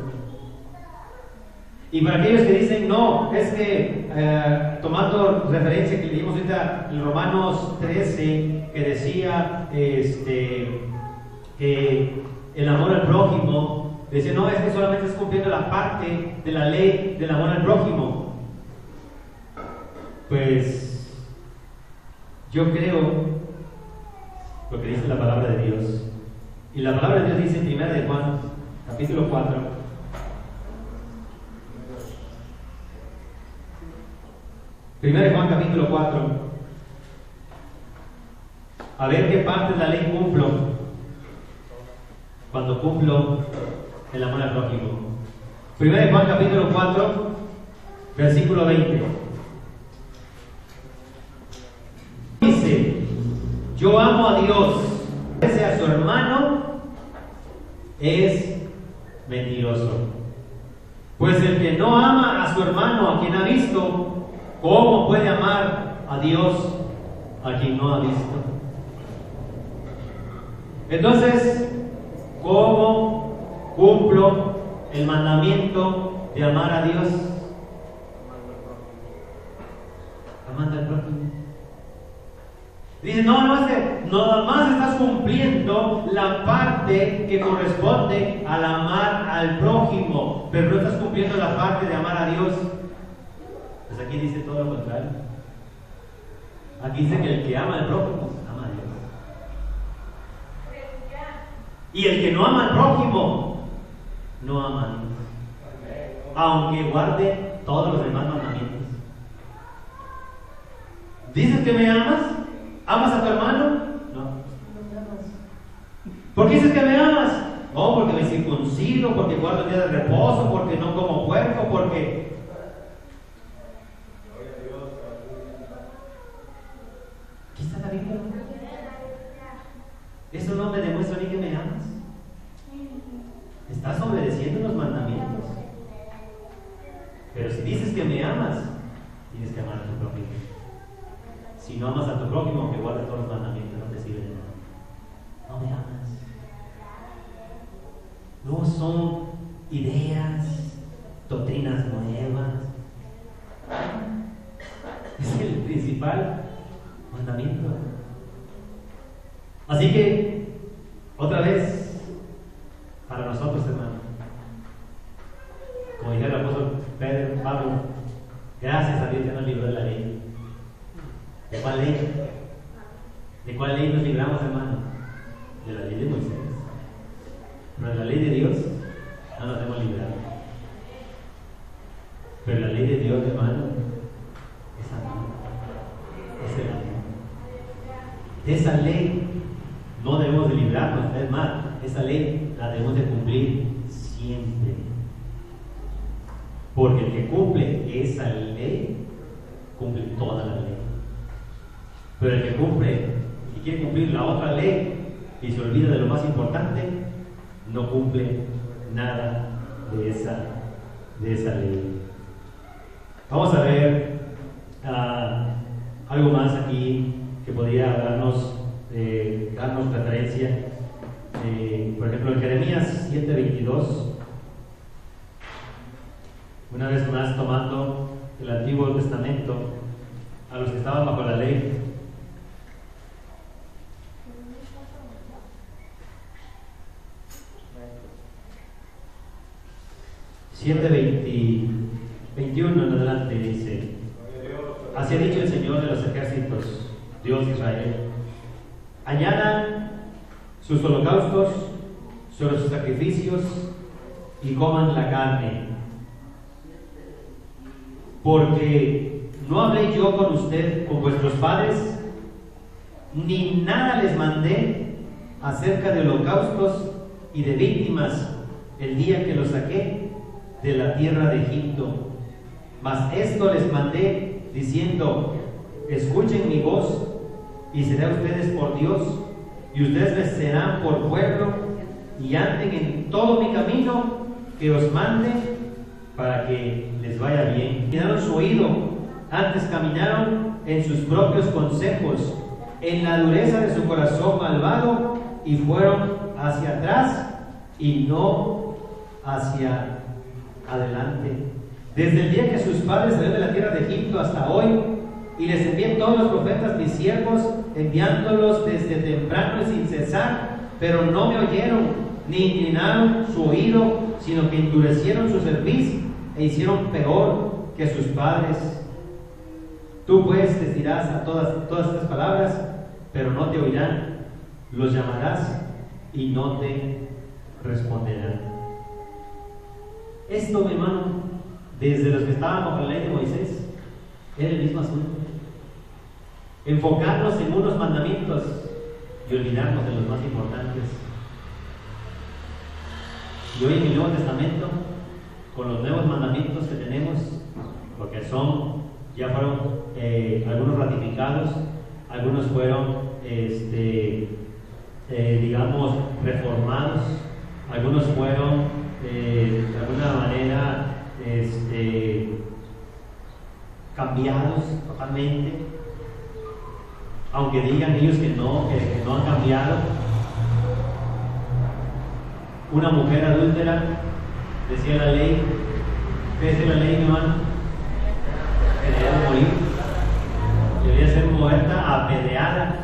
Y para aquellos que dicen, no, es que tomando referencia que leímos ahorita en Romanos 13, que decía que el amor al prójimo, decía, no, es que solamente es cumpliendo la parte de la ley del amor al prójimo. Pues yo creo lo que dice la palabra de Dios. Y la palabra de Dios dice en 1 de Juan, capítulo 4. 1 de Juan, capítulo 4. A ver qué parte de la ley cumplo cuando cumplo el amor al prójimo. 1 de Juan, capítulo 4, versículo 20. Dice: yo amo a Dios, ese a su hermano es mentiroso. Pues el que no ama a su hermano, a quien ha visto, ¿cómo puede amar a Dios a quien no ha visto? Entonces, ¿cómo cumplo el mandamiento de amar a Dios? Amando al prójimo. Dice, no, nada más estás cumpliendo la parte que corresponde al amar al prójimo, pero no estás cumpliendo la parte de amar a Dios. Pues aquí dice todo lo contrario. Aquí dice que el que ama al prójimo ama a Dios. Y el que no ama al prójimo no ama a Dios, aunque guarde todos los demás mandamientos. ¿Dices que me amas? ¿Amas a tu hermano? No, no me amas. ¿Por qué dices que me amas? No, porque me circuncido, porque guardo el día de reposo, porque no como puerco, porque... ¿Qué está la Biblia? Eso no me demuestra a mí que me amas. Estás obedeciendo los mandamientos. Pero si dices que me amas, tienes que amar a tu prójimo. Si no amas a tu prójimo, que guarde todos los mandamientos, no te sirve de nada. No me amas. No son ideas, doctrinas nuevas. Es el principal mandamiento. Así que, otra vez, para nosotros, hermano, como dijera el apóstol Pablo, gracias a Dios que nos libró de la ley. ¿De cuál ley? ¿De cuál ley nos libramos, hermano? De la ley de Moisés. Pero de la ley de Dios no nos hemos librado. Pero la ley de Dios, hermano, es amor. Es el amor. De esa ley no debemos de librarnos, es más, esa ley la debemos de cumplir siempre. Porque el que cumple esa ley, cumple toda la ley. Pero el que cumple y quiere cumplir la otra ley y se olvida de lo más importante, no cumple nada de esa ley. Vamos a ver algo más aquí que podría darnos referencia. Por ejemplo, en Jeremías 7:22, una vez más tomando el Antiguo Testamento a los que estaban bajo la ley. Siete 21 en adelante dice: así ha dicho el Señor de los ejércitos, Dios de Israel: añadan sus holocaustos sobre sus sacrificios y coman la carne, porque no hablé yo con usted, con vuestros padres, ni nada les mandé acerca de holocaustos y de víctimas el día que los saqué de la tierra de Egipto. Mas esto les mandé diciendo: escuchen mi voz y seré a ustedes por Dios, y ustedes me serán por pueblo, y anden en todo mi camino que os mande, para que les vaya bien. Quedaron su oído, antes caminaron en sus propios consejos, en la dureza de su corazón malvado, y fueron hacia atrás y no hacia adelante. Desde el día que sus padres salieron de la tierra de Egipto hasta hoy, y les envié todos los profetas mis siervos, enviándolos desde temprano y sin cesar, pero no me oyeron, ni inclinaron su oído, sino que endurecieron su cerviz e hicieron peor que sus padres. Tú pues les dirás a todas estas palabras, pero no te oirán, los llamarás y no te responderán. Esto, mi hermano, desde los que estaban bajo la ley de Moisés, era el mismo asunto. Enfocarnos en unos mandamientos y olvidarnos de los más importantes. Y hoy en el Nuevo Testamento, con los nuevos mandamientos que tenemos, porque ya fueron algunos ratificados, algunos fueron, digamos, reformados, algunos fueron, de alguna manera, cambiados totalmente, aunque digan ellos que no han cambiado. Una mujer adúltera, decía la ley, ¿qué dice la ley, mi hermano? Que debía morir, debía ser muerta, apedreada,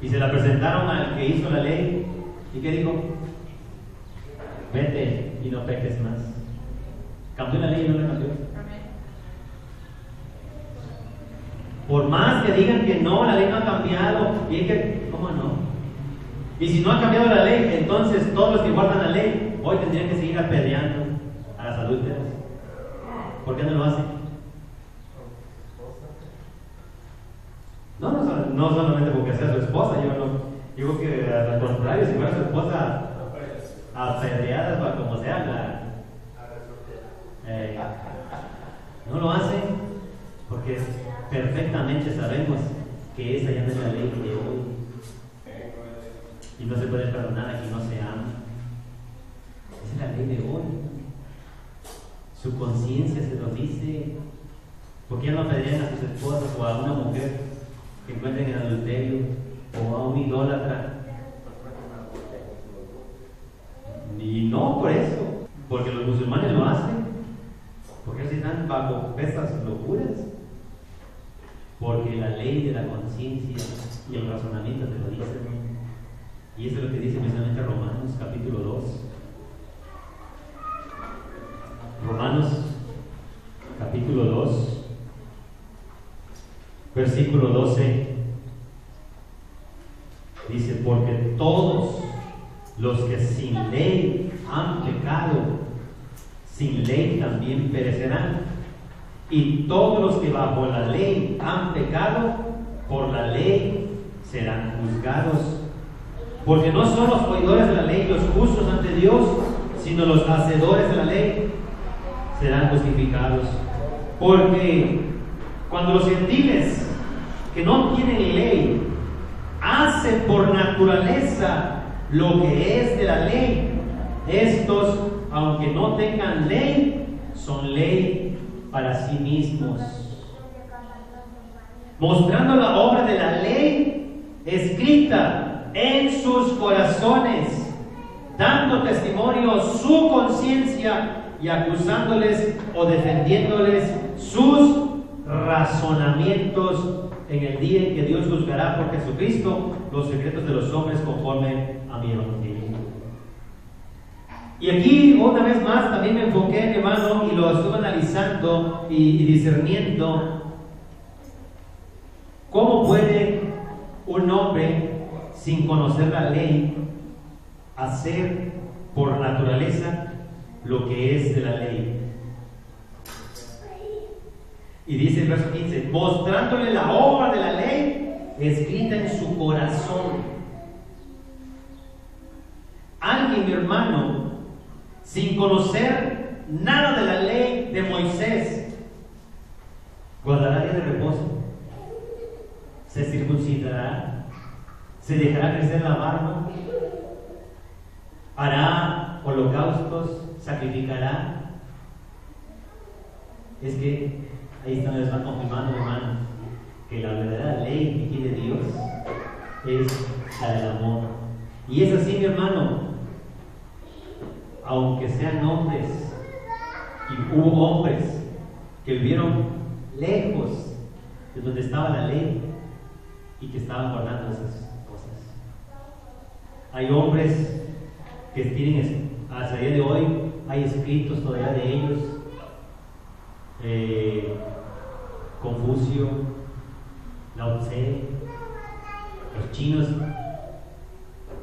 y se la presentaron al que hizo la ley, ¿y qué dijo? Vete y no peques más. ¿Cambió la ley o no la cambió? Por más que digan que no, la ley no ha cambiado, y es que, ¿cómo no? Y si no ha cambiado la ley, entonces todos los que guardan la ley hoy tendrían que seguir apedreando a las adúlteras. ¿Por qué no lo hacen? No solamente porque sea su esposa, yo creo que al contrario, si fuera su esposa apedreada, para como sea, no lo hacen porque perfectamente sabemos que esa ya no es la ley de hoy. Y no se puede perdonar a quien no se ama. Esa es la ley de hoy. Su conciencia se lo dice. ¿Por qué no apedrean a sus esposas o a una mujer que encuentren en adulterio o a un idólatra? Y no por eso, porque los musulmanes lo hacen. Porque ellos están bajo esas locuras. Porque la ley de la conciencia y el razonamiento te lo dicen. Y eso es lo que dice precisamente Romanos capítulo 2. Romanos capítulo 2, versículo 12. Dice, porque todos los que sin ley han pecado, sin ley también perecerán. Y todos los que bajo la ley han pecado, por la ley serán juzgados. Porque no son los oidores de la ley los justos ante Dios, sino los hacedores de la ley serán justificados. Porque cuando los gentiles que no tienen ley hacen por naturaleza lo que es de la ley, estos, aunque no tengan ley, son ley para sí mismos, mostrando la obra de la ley escrita en sus corazones, dando testimonio su conciencia y acusándoles o defendiéndoles sus razonamientos en el día en que Dios juzgará por Jesucristo los secretos de los hombres conforme a mi evangelio. Y aquí, una vez más, también me enfoqué, mi hermano, y lo estuve analizando y discerniendo. ¿Cómo puede un hombre, sin conocer la ley, hacer por naturaleza lo que es de la ley? Y dice el verso 15, mostrándole la obra de la ley escrita en su corazón. Alguien, mi hermano, sin conocer nada de la ley de Moisés, guardará día de reposo, se circuncidará, se dejará crecer la barba, hará holocaustos, sacrificará. Es que ahí está, les va confirmando, hermano, que la verdadera ley que quiere Dios es la del amor. Y es así, mi hermano, aunque sean hombres, y hubo hombres que vivieron lejos de donde estaba la ley y que estaban guardando esas cosas. Hay hombres que tienen, hasta el día de hoy, hay escritos todavía de ellos, Confucio, Lao Tse, los chinos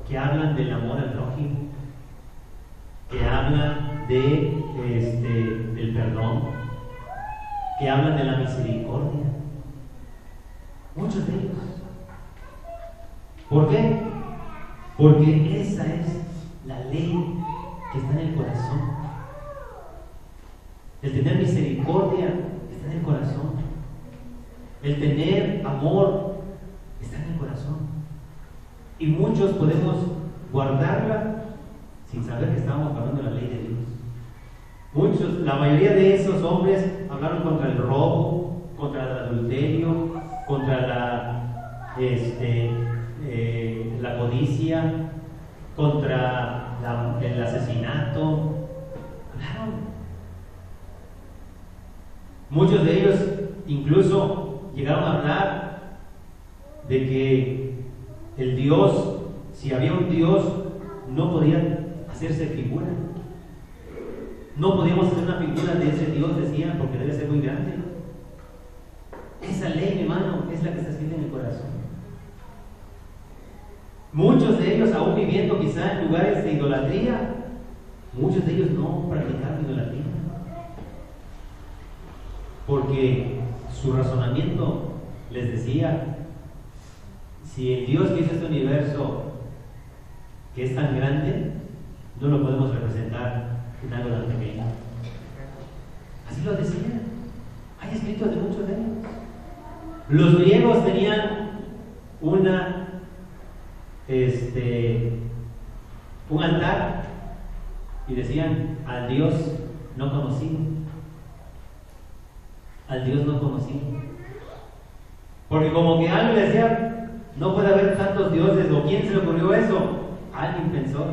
que hablan del amor al prójimo, que hablan del perdón, que hablan de la misericordia. Muchos de ellos. ¿Por qué? Porque esa es la ley que está en el corazón. El tener misericordia está en el corazón. El tener amor está en el corazón. Y muchos podemos guardarla sin saber que estábamos hablando de la ley de Dios. Muchos, la mayoría de esos hombres hablaron contra el robo, contra el adulterio, contra la codicia, contra el asesinato. Hablaron. Muchos de ellos incluso llegaron a hablar de que el Dios, si había un Dios, no podía hacerse figura. No podíamos hacer una figura de ese Dios, decían, porque debe ser muy grande. Esa ley, mi hermano, es la que está escrita en el corazón. Muchos de ellos, aún viviendo quizá en lugares de idolatría, muchos de ellos no practicaron idolatría. Porque su razonamiento les decía: si el Dios que hizo este universo, que es tan grande, no lo podemos representar en algo tan pequeño. Así lo decían. Hay escritos de muchos de ellos. Los griegos tenían un altar y decían: al Dios no conocido. Al Dios no conocido. Porque como que alguien decía: no puede haber tantos dioses, o ¿quién se le ocurrió eso? Alguien pensó: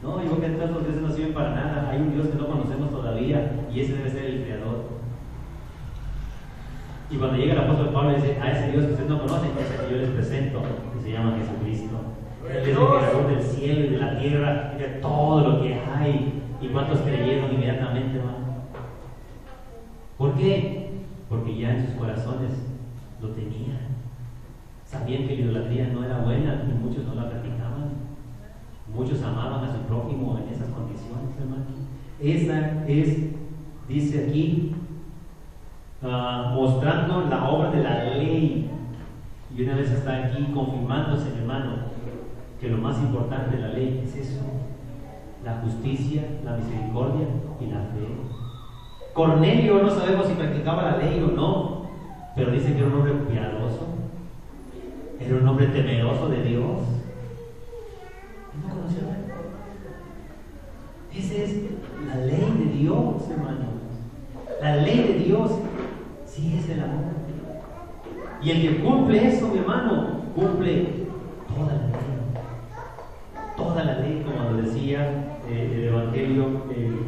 no, yo creo que tantos dioses no sirven para nada, hay un Dios que no conocemos todavía y ese debe ser el Creador. Y cuando llega el apóstol Pablo dice: a ese Dios que ustedes no conocen, que es el que yo les presento, que se llama Jesucristo. Él es el creador del cielo y de la tierra y de todo lo que hay. ¿Y cuántos creyeron inmediatamente, hermano? ¿Por qué? Porque ya en sus corazones lo tenían. Sabían que la idolatría no era buena y muchos no la practicaban. Muchos amaban a su prójimo en esas condiciones, hermano. Esa es, dice aquí, mostrando la obra de la ley. Y una vez está aquí confirmándose, hermano, que lo más importante de la ley es eso: la justicia, la misericordia y la fe. Cornelio, no sabemos si practicaba la ley o no, pero dice que era un hombre piadoso, era un hombre temeroso de Dios. ¿No conoció la ley? Esa es la ley de Dios, hermano. La ley de Dios sí es el amor. Y el que cumple eso, mi hermano, cumple toda la ley. Toda la ley, como lo decía el Evangelio,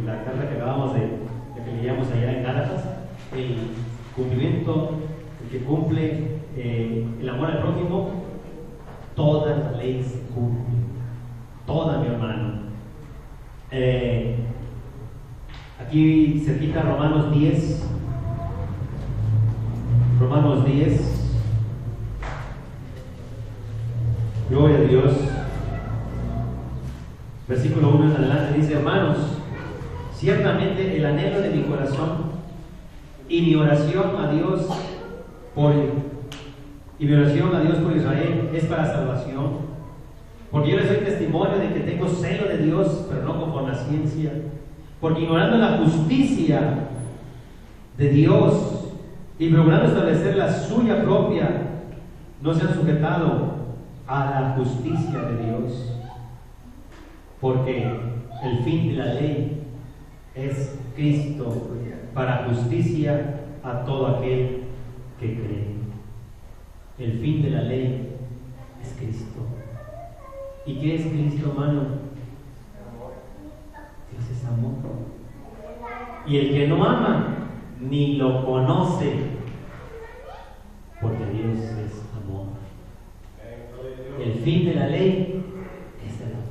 la carta que acabamos de que leíamos allá en Gálatas, el cumplimiento, el que cumple el amor al prójimo, toda la ley se cumple. Toda, mi hermano. Aquí cerquita Romanos 10. Romanos 10. Gloria a Dios. Versículo 1 en adelante dice: hermanos, ciertamente el anhelo de mi corazón y mi oración a Dios por Israel es para salvación, porque yo les doy testimonio de que tengo celo de Dios, pero no conforme a ciencia, porque ignorando la justicia de Dios y procurando establecer la suya propia, no se han sujetado a la justicia de Dios, porque el fin de la ley es Cristo para justicia a todo aquel que cree. El fin de la ley es Cristo. ¿Y qué es Cristo, hermano? Dios es amor. Y el que no ama ni lo conoce, porque Dios es amor. El fin de la ley es el amor.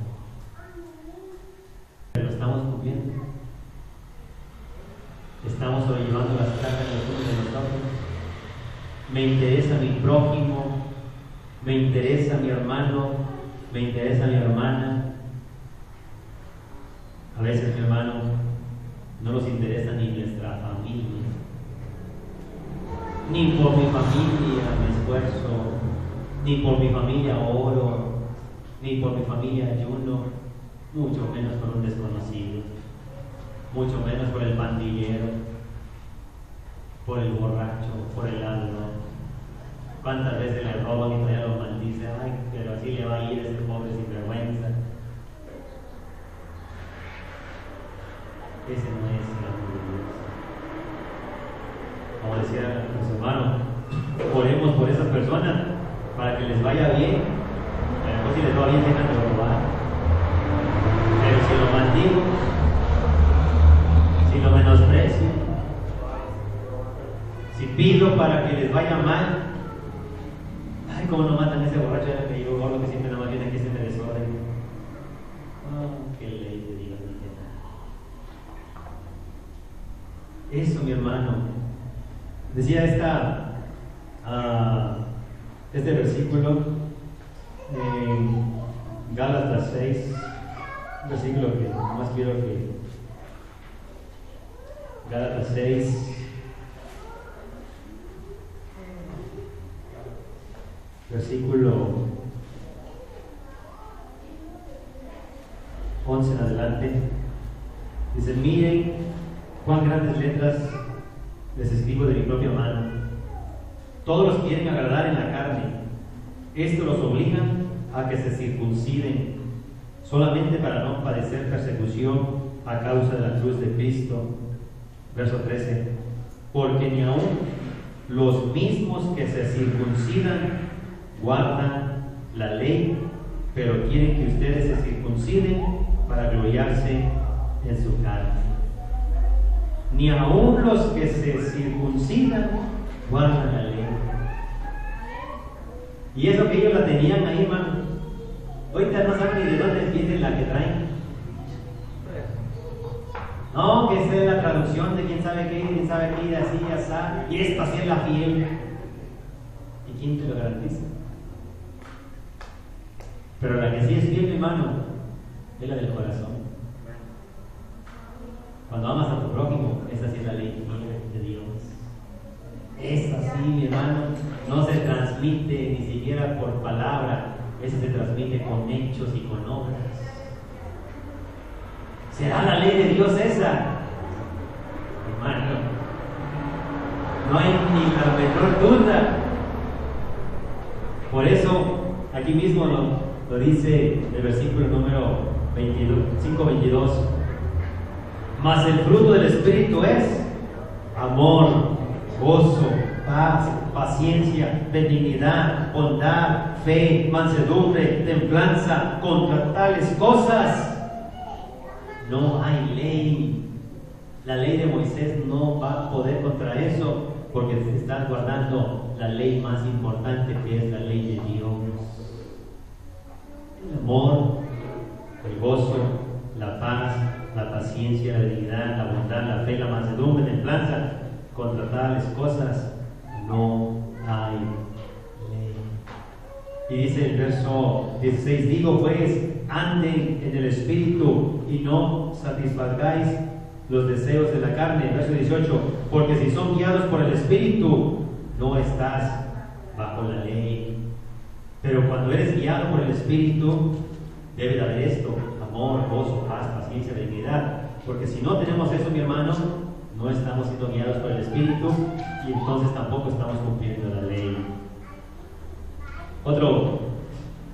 Pero lo estamos cumpliendo. Estamos sobrellevando las cargas de los unos de los otros. Me interesa mi prójimo, me interesa mi hermano, me interesa mi hermana. A veces, mi hermano, no nos interesa ni nuestra familia, ni por mi familia me esfuerzo, ni por mi familia oro, ni por mi familia ayuno, mucho menos por un desconocido, mucho menos por el pandillero, por el borracho, por el ladrón. ¿Cuántas veces le roban y todavía lo maldice? Ay, pero así le va a ir ese pobre sinvergüenza. Ese no es el amor de Dios. Como decía nuestro hermano, oremos por esas personas para que les vaya bien. A lo mejor si les va bien, dejan de robar. Pero si lo maldigo, si lo menosprecio, si pido para que les vaya mal, ay, cómo no matan a ese borracho del apellido gordo que siempre nada más viene aquí y se me desorden. Oh, qué ley de Dios ni de nada. Eso, mi hermano. Decía este versículo en Gálatas 6, un versículo que más quiero que Gálatas 6, versículo 11 en adelante, dice: miren cuán grandes letras les escribo de mi propia mano. Todos los quieren agradar en la carne. Esto los obliga a que se circunciden, solamente para no padecer persecución a causa de la cruz de Cristo. Verso 13: porque ni aun los mismos que se circuncidan guardan la ley, pero quieren que ustedes se circunciden para gloriarse en su carne. Ni aun los que se circuncidan guardan la ley. Y eso que ellos la tenían ahí, hermano, ahorita no saben ni de dónde viene la que traen. No, que esa es la traducción de quién sabe qué, de así, así, y esta sí es la fiel. ¿Y quién te lo garantiza? Pero la que sí es fiel, mi hermano, es la del corazón. Cuando amas a tu prójimo, esa sí es la ley de Dios. Esa sí, mi hermano, no se transmite ni siquiera por palabra, esa se transmite con hechos y con obras. ¿Será la ley de Dios esa? Hermano, no hay ni la menor duda. Por eso, aquí mismo lo dice el versículo número 5:22. Mas el fruto del Espíritu es amor, gozo, paz, paciencia, benignidad, bondad, fe, mansedumbre, templanza. Contra tales cosas no hay ley. La ley de Moisés no va a poder contra eso, porque se está guardando la ley más importante, que es la ley de Dios. El amor, el gozo, la paz, la paciencia, la benignidad, la bondad, la fe, la mansedumbre, la templanza. Contra tales cosas no hay ley. Y dice el verso 16: digo pues, anden en el Espíritu y no satisfagáis los deseos de la carne. Verso 18: porque si son guiados por el Espíritu, no estás bajo la ley. Pero cuando eres guiado por el Espíritu, debe de haber esto: amor, gozo, paz, paciencia, benignidad. Porque si no tenemos eso, mi hermano, no estamos siendo guiados por el Espíritu, y entonces tampoco estamos cumpliendo la ley. Otro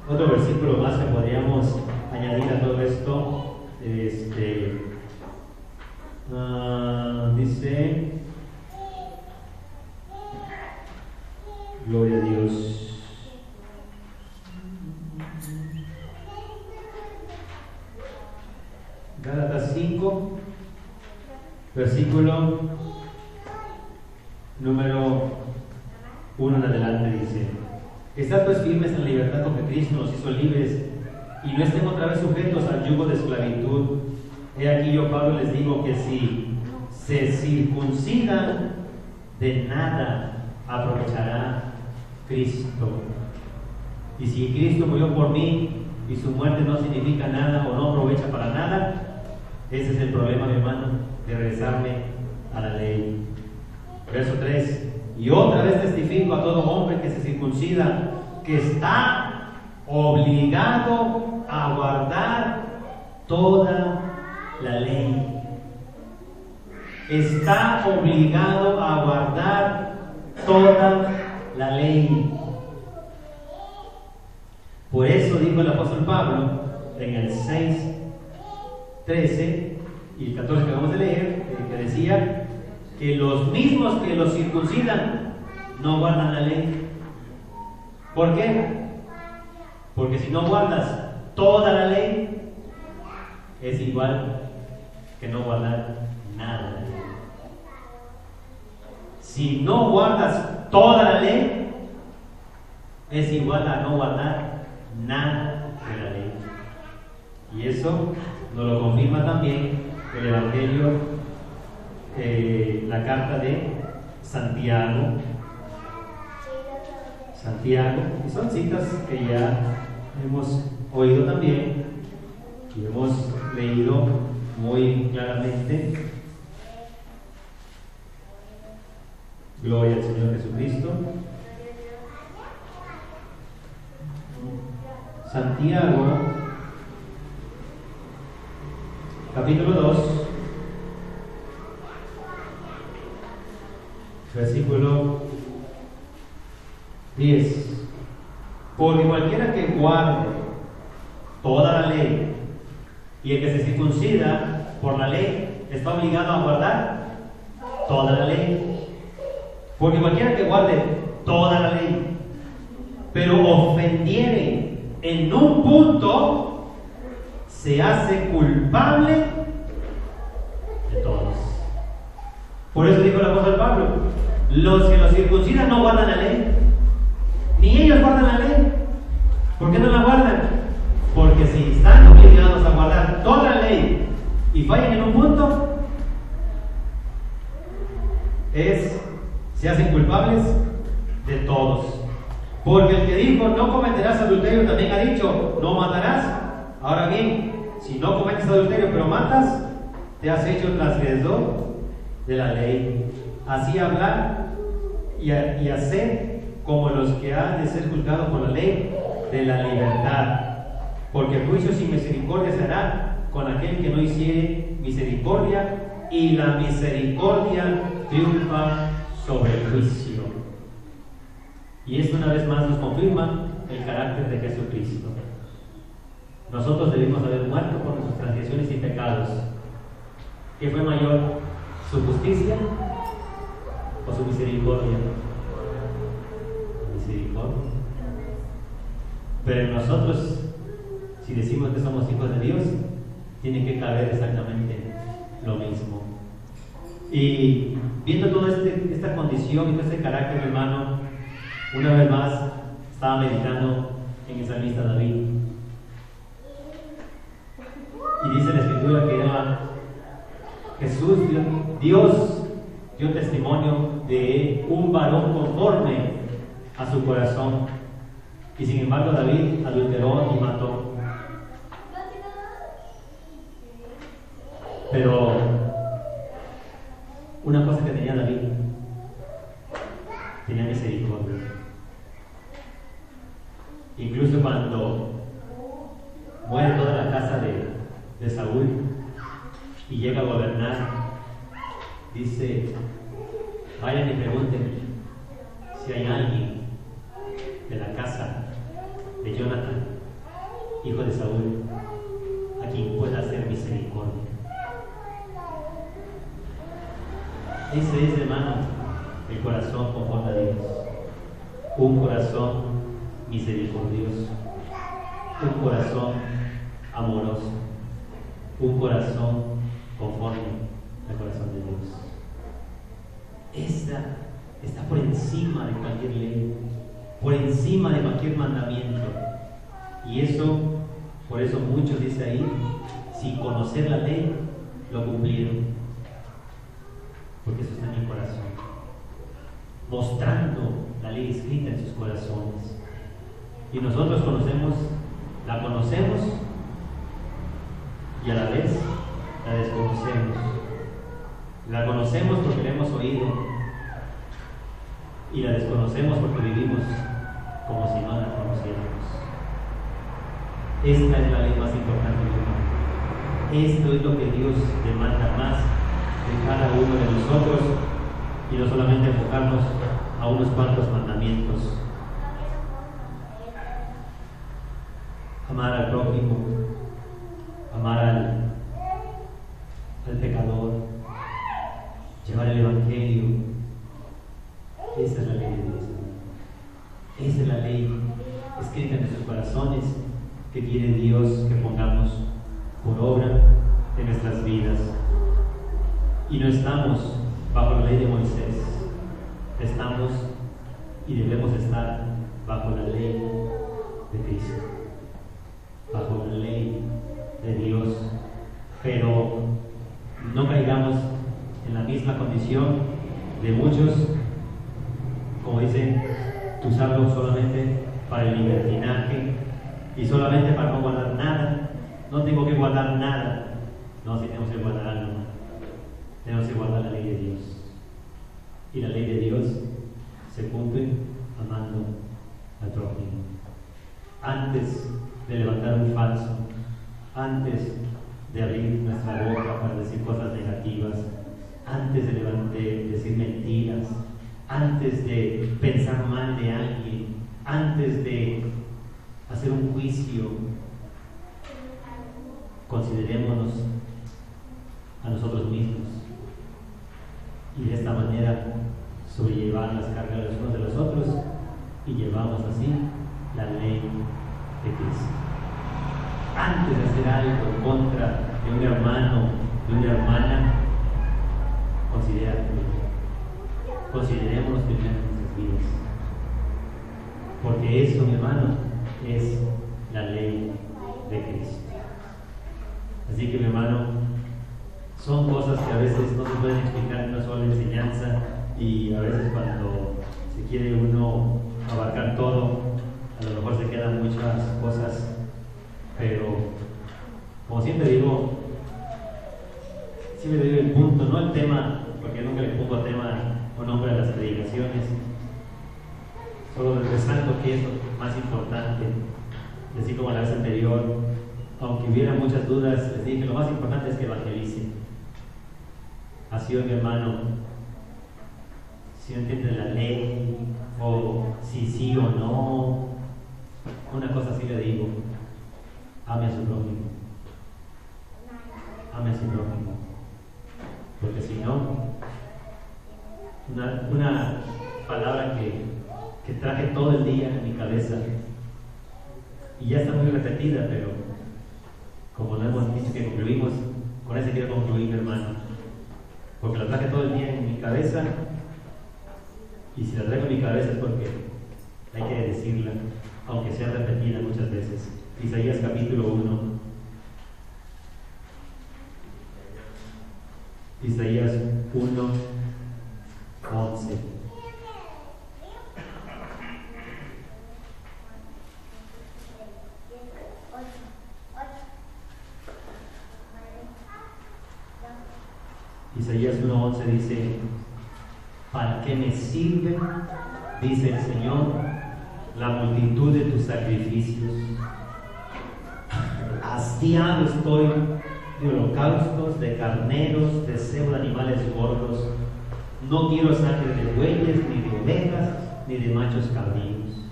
versículo más que podríamos añadir a todo esto, dice, gloria a Dios. Gálatas 5, versículo número 1 en adelante, dice: estad pues firmes en la libertad con que Cristo nos hizo libres, y no estén otra vez sujetos al yugo de esclavitud. He aquí yo, Pablo, les digo que si se circuncidan, de nada aprovechará Cristo. Y si Cristo murió por mí, y su muerte no significa nada o no aprovecha para nada, ese es el problema, mi hermano, de regresarme a la ley. Verso 3: y otra vez testifico a todo hombre que se circuncida, que está obligado a guardar toda la ley. Está obligado a guardar toda la ley. Por eso dijo el apóstol Pablo en el 6:13 y el 14 que vamos a leer, que decía que los mismos que los circuncidan no guardan la ley. ¿Por qué? Porque si no guardas toda la ley, es igual que no guardar nada de la ley. Si no guardas toda la ley, es igual a no guardar nada de la ley. Y eso nos lo confirma también el Evangelio, la carta de Santiago, y son citas que ya hemos oído también y hemos leído muy claramente. Gloria al Señor Jesucristo. Santiago, capítulo 2, versículo 10. Porque cualquiera que guarde toda la ley, y el que se circuncida por la ley está obligado a guardar toda la ley. Porque cualquiera que guarde toda la ley, pero ofendiere en un punto, se hace culpable de todos. Por eso dijo el apóstol Pablo: los que los circuncidan no guardan la ley, ni ellos guardan la ley. ¿Por qué no la guardan? Porque si están obligados a guardar toda la ley y fallan en un punto, se hacen culpables de todos. Porque el que dijo no cometerás adulterio también ha dicho no matarás. Ahora bien, si no cometes adulterio pero matas, te has hecho transgresor de la ley. Así hablar y hacer como los que han de ser juzgados por la ley de la libertad. Porque juicio sin misericordia se hará con aquel que no hiciere misericordia, y la misericordia triunfa sobre el juicio. Y esto una vez más nos confirma el carácter de Jesucristo. Nosotros debimos haber muerto por nuestras transgresiones y pecados. ¿Qué fue mayor? ¿Su justicia o su misericordia? Misericordia. Pero en nosotros, si decimos que somos hijos de Dios, tiene que caber exactamente lo mismo. Y viendo toda esta condición y todo este carácter, hermano, una vez más estaba meditando en el salmista David. Y dice la Escritura que era Jesús, Dios dio testimonio de un varón conforme a su corazón. Y sin embargo David adulteró y mató. Pero una cosa que tenía David, tenía misericordia. Incluso cuando muere toda la casa de Saúl y llega a gobernar, dice: vayan y pregunten si hay alguien de la casa de Jonathan, hijo de Saúl, a quien pueda hacer misericordia. Ese es, hermano, el corazón conforme a Dios. Un corazón misericordioso, un corazón amoroso, un corazón conforme al corazón de Dios. Esta está por encima de cualquier ley, por encima de cualquier mandamiento. Y eso, por eso muchos dice ahí, sin conocer la ley, lo cumplieron. Porque eso está en el corazón, mostrando la ley escrita en sus corazones. Y nosotros conocemos La conocemos y a la vez la desconocemos. La conocemos porque la hemos oído y la desconocemos porque vivimos como si no la conociéramos. Esta es la ley más importante, hermano. Esto es lo que Dios demanda más de cada uno de nosotros y no solamente enfocarnos a unos cuantos mandamientos. Amar al prójimo, amar al pecador, llevar el Evangelio. Esa es la ley de Dios. Esa es la ley escrita en nuestros corazones que quiere Dios que pongamos por obra en nuestras vidas. Y no estamos bajo la ley de Moisés, estamos y debemos estar bajo la ley de Cristo, bajo la ley de Dios. Pero no caigamos en la misma condición de muchos, como dicen, usarlo solamente para el libertinaje y solamente para no guardar nada. No tengo que guardar nada. No, si tenemos que guardar algo. Tenemos que guardar la ley de Dios. Y la ley de Dios se cumple amando al prójimo. Antes de levantar un falso, antes de abrir nuestra boca para decir cosas negativas, antes de decir mentiras, antes de pensar mal de alguien, antes de hacer un juicio, considerémonos a nosotros mismos y de esta manera sobrellevar las cargas de los unos de los otros y llevamos así la ley de Cristo. Antes de hacer algo en contra de un hermano, de una hermana, considerémonos primero en nuestras vidas, porque eso, mi hermano, es la ley de Cristo. Así que, mi hermano, son cosas que a veces no se pueden explicar en una sola enseñanza y a veces cuando se quiere uno abarcar todo, a lo mejor se quedan muchas cosas, pero como siempre digo el punto, no el tema, porque nunca le pongo tema o nombre a las predicaciones, solo resalto que es lo más importante. Así como la vez anterior, aunque hubiera muchas dudas, les dije que lo más importante es que evangelicen. Así hoy, mi hermano, si no entienden la ley, o si sí o no, una cosa sí le digo: ame a su prójimo. Ame a su prójimo. Porque si no, una palabra que traje todo el día en mi cabeza, y ya está muy repetida, pero como no hemos dicho que concluimos, con eso quiero concluir, hermano, porque la traje todo el día en mi cabeza, y si la traigo en mi cabeza es porque hay que decirla, aunque sea repetida muchas veces. Isaías capítulo 1. Isaías 1, 11. Isaías 1:11 dice: ¿para qué me sirve, dice el Señor, la multitud de tus sacrificios? Hastiado estoy de holocaustos, de carneros, deseo de animales gordos. No quiero sangre de bueyes, ni de ovejas, ni de machos cabríos.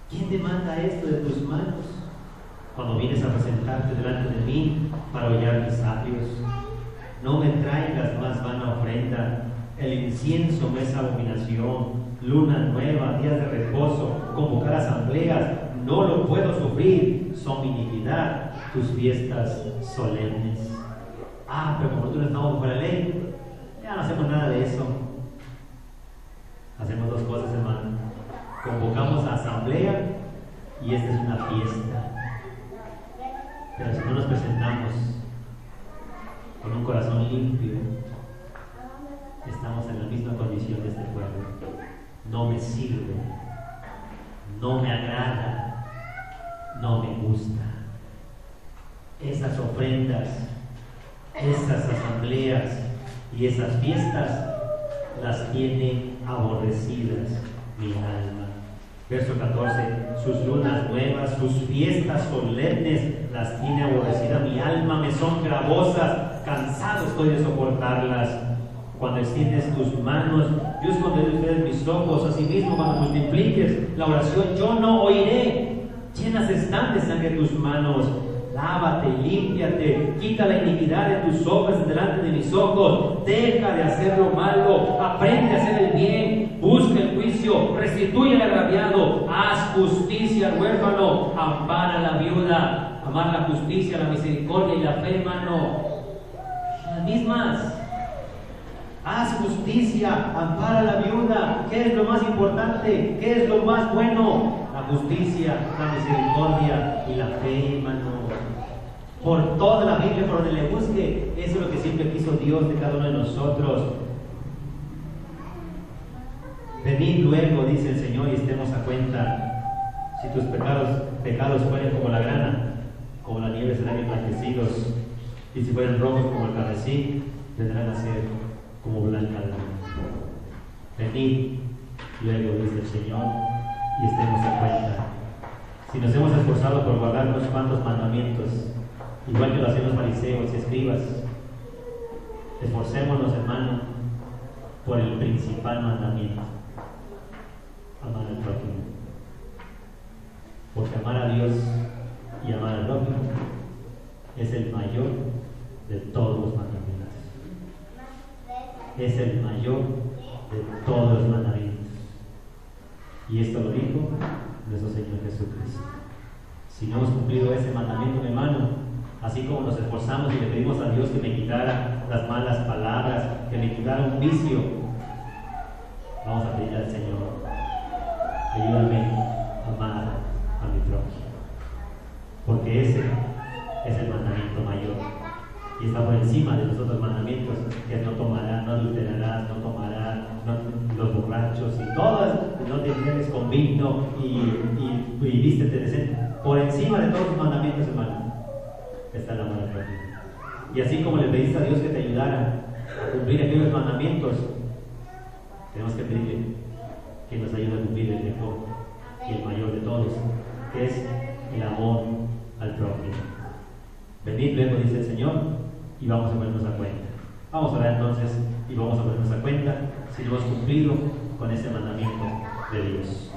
¿Quién demanda esto de tus manos? Cuando vienes a presentarte delante de mí para hollar mis atrios. No me traigas más vana ofrenda. El incienso me es abominación. Luna nueva, días de reposo, convocar asambleas, no lo puedo sufrir. Son mi iniquidad tus fiestas solemnes. Pero como nosotros no estamos bajo la ley, ya no hacemos nada de eso. Hacemos dos cosas, hermano. Convocamos a asamblea y esta es una fiesta. Pero si no nos presentamos con un corazón limpio, estamos en la misma condición de este pueblo. No me sirve, no me agrada, no me gusta. Esas ofrendas, esas asambleas y esas fiestas las tiene aborrecidas mi alma. Verso 14, sus lunas nuevas, sus fiestas solemnes las tiene aborrecidas mi alma, me son gravosas, cansado estoy de soportarlas. Cuando extiendes tus manos, yo esconderé de ustedes mis ojos, asimismo cuando multipliques la oración, yo no oiré. Llenas están de sangre tus manos. Lávate, límpiate, quita la iniquidad de tus obras delante de mis ojos, deja de hacer lo malo, aprende a hacer el bien, busca el juicio, restituye al agraviado, haz justicia al huérfano, ampara a la viuda, amar la justicia, la misericordia y la fe, hermano. Las mismas. Haz justicia, ampara a la viuda. ¿Qué es lo más importante? ¿Qué es lo más bueno? La justicia, la misericordia y la fe, hermano. Por toda la Biblia, por donde le busque, eso es lo que siempre quiso Dios de cada uno de nosotros. Venid luego, dice el Señor, y estemos a cuenta. Si tus pecados fueren como la grana, como la nieve serán emblanquecidos, y si fueren rojos como el carmesí, vendrán a ser como blanca lana. Venid luego, dice el Señor, y estemos a cuenta. Si nos hemos esforzado por guardar unos cuantos mandamientos, igual que lo hacían los fariseos y escribas, esforcémonos, hermano, por el principal mandamiento: amar al prójimo. Porque amar a Dios y amar al prójimo es el mayor de todos los mandamientos. Es el mayor de todos los mandamientos. Y esto lo dijo nuestro Señor Jesucristo. Si no hemos cumplido ese mandamiento, mi hermano, así como nos esforzamos y le pedimos a Dios que me quitara las malas palabras, que me quitara un vicio, vamos a pedir al Señor: ayúdame a amar a mi prójimo, porque ese es el mandamiento mayor y está por encima de los otros mandamientos, que no tomarás, no adulterarás, no tomarás, los borrachos y todas, no te vienes con vino y vístete decente. Por encima de todos los mandamientos, hermano, está el amor al prójimo. Y así como le pediste a Dios que te ayudara a cumplir aquellos mandamientos, tenemos que pedirle que nos ayude a cumplir el mejor y el mayor de todos, que es el amor al prójimo. Venid luego, dice el Señor, y vamos a ponernos a cuenta. Vamos a orar entonces y vamos a ponernos a cuenta si no hemos cumplido con ese mandamiento de Dios.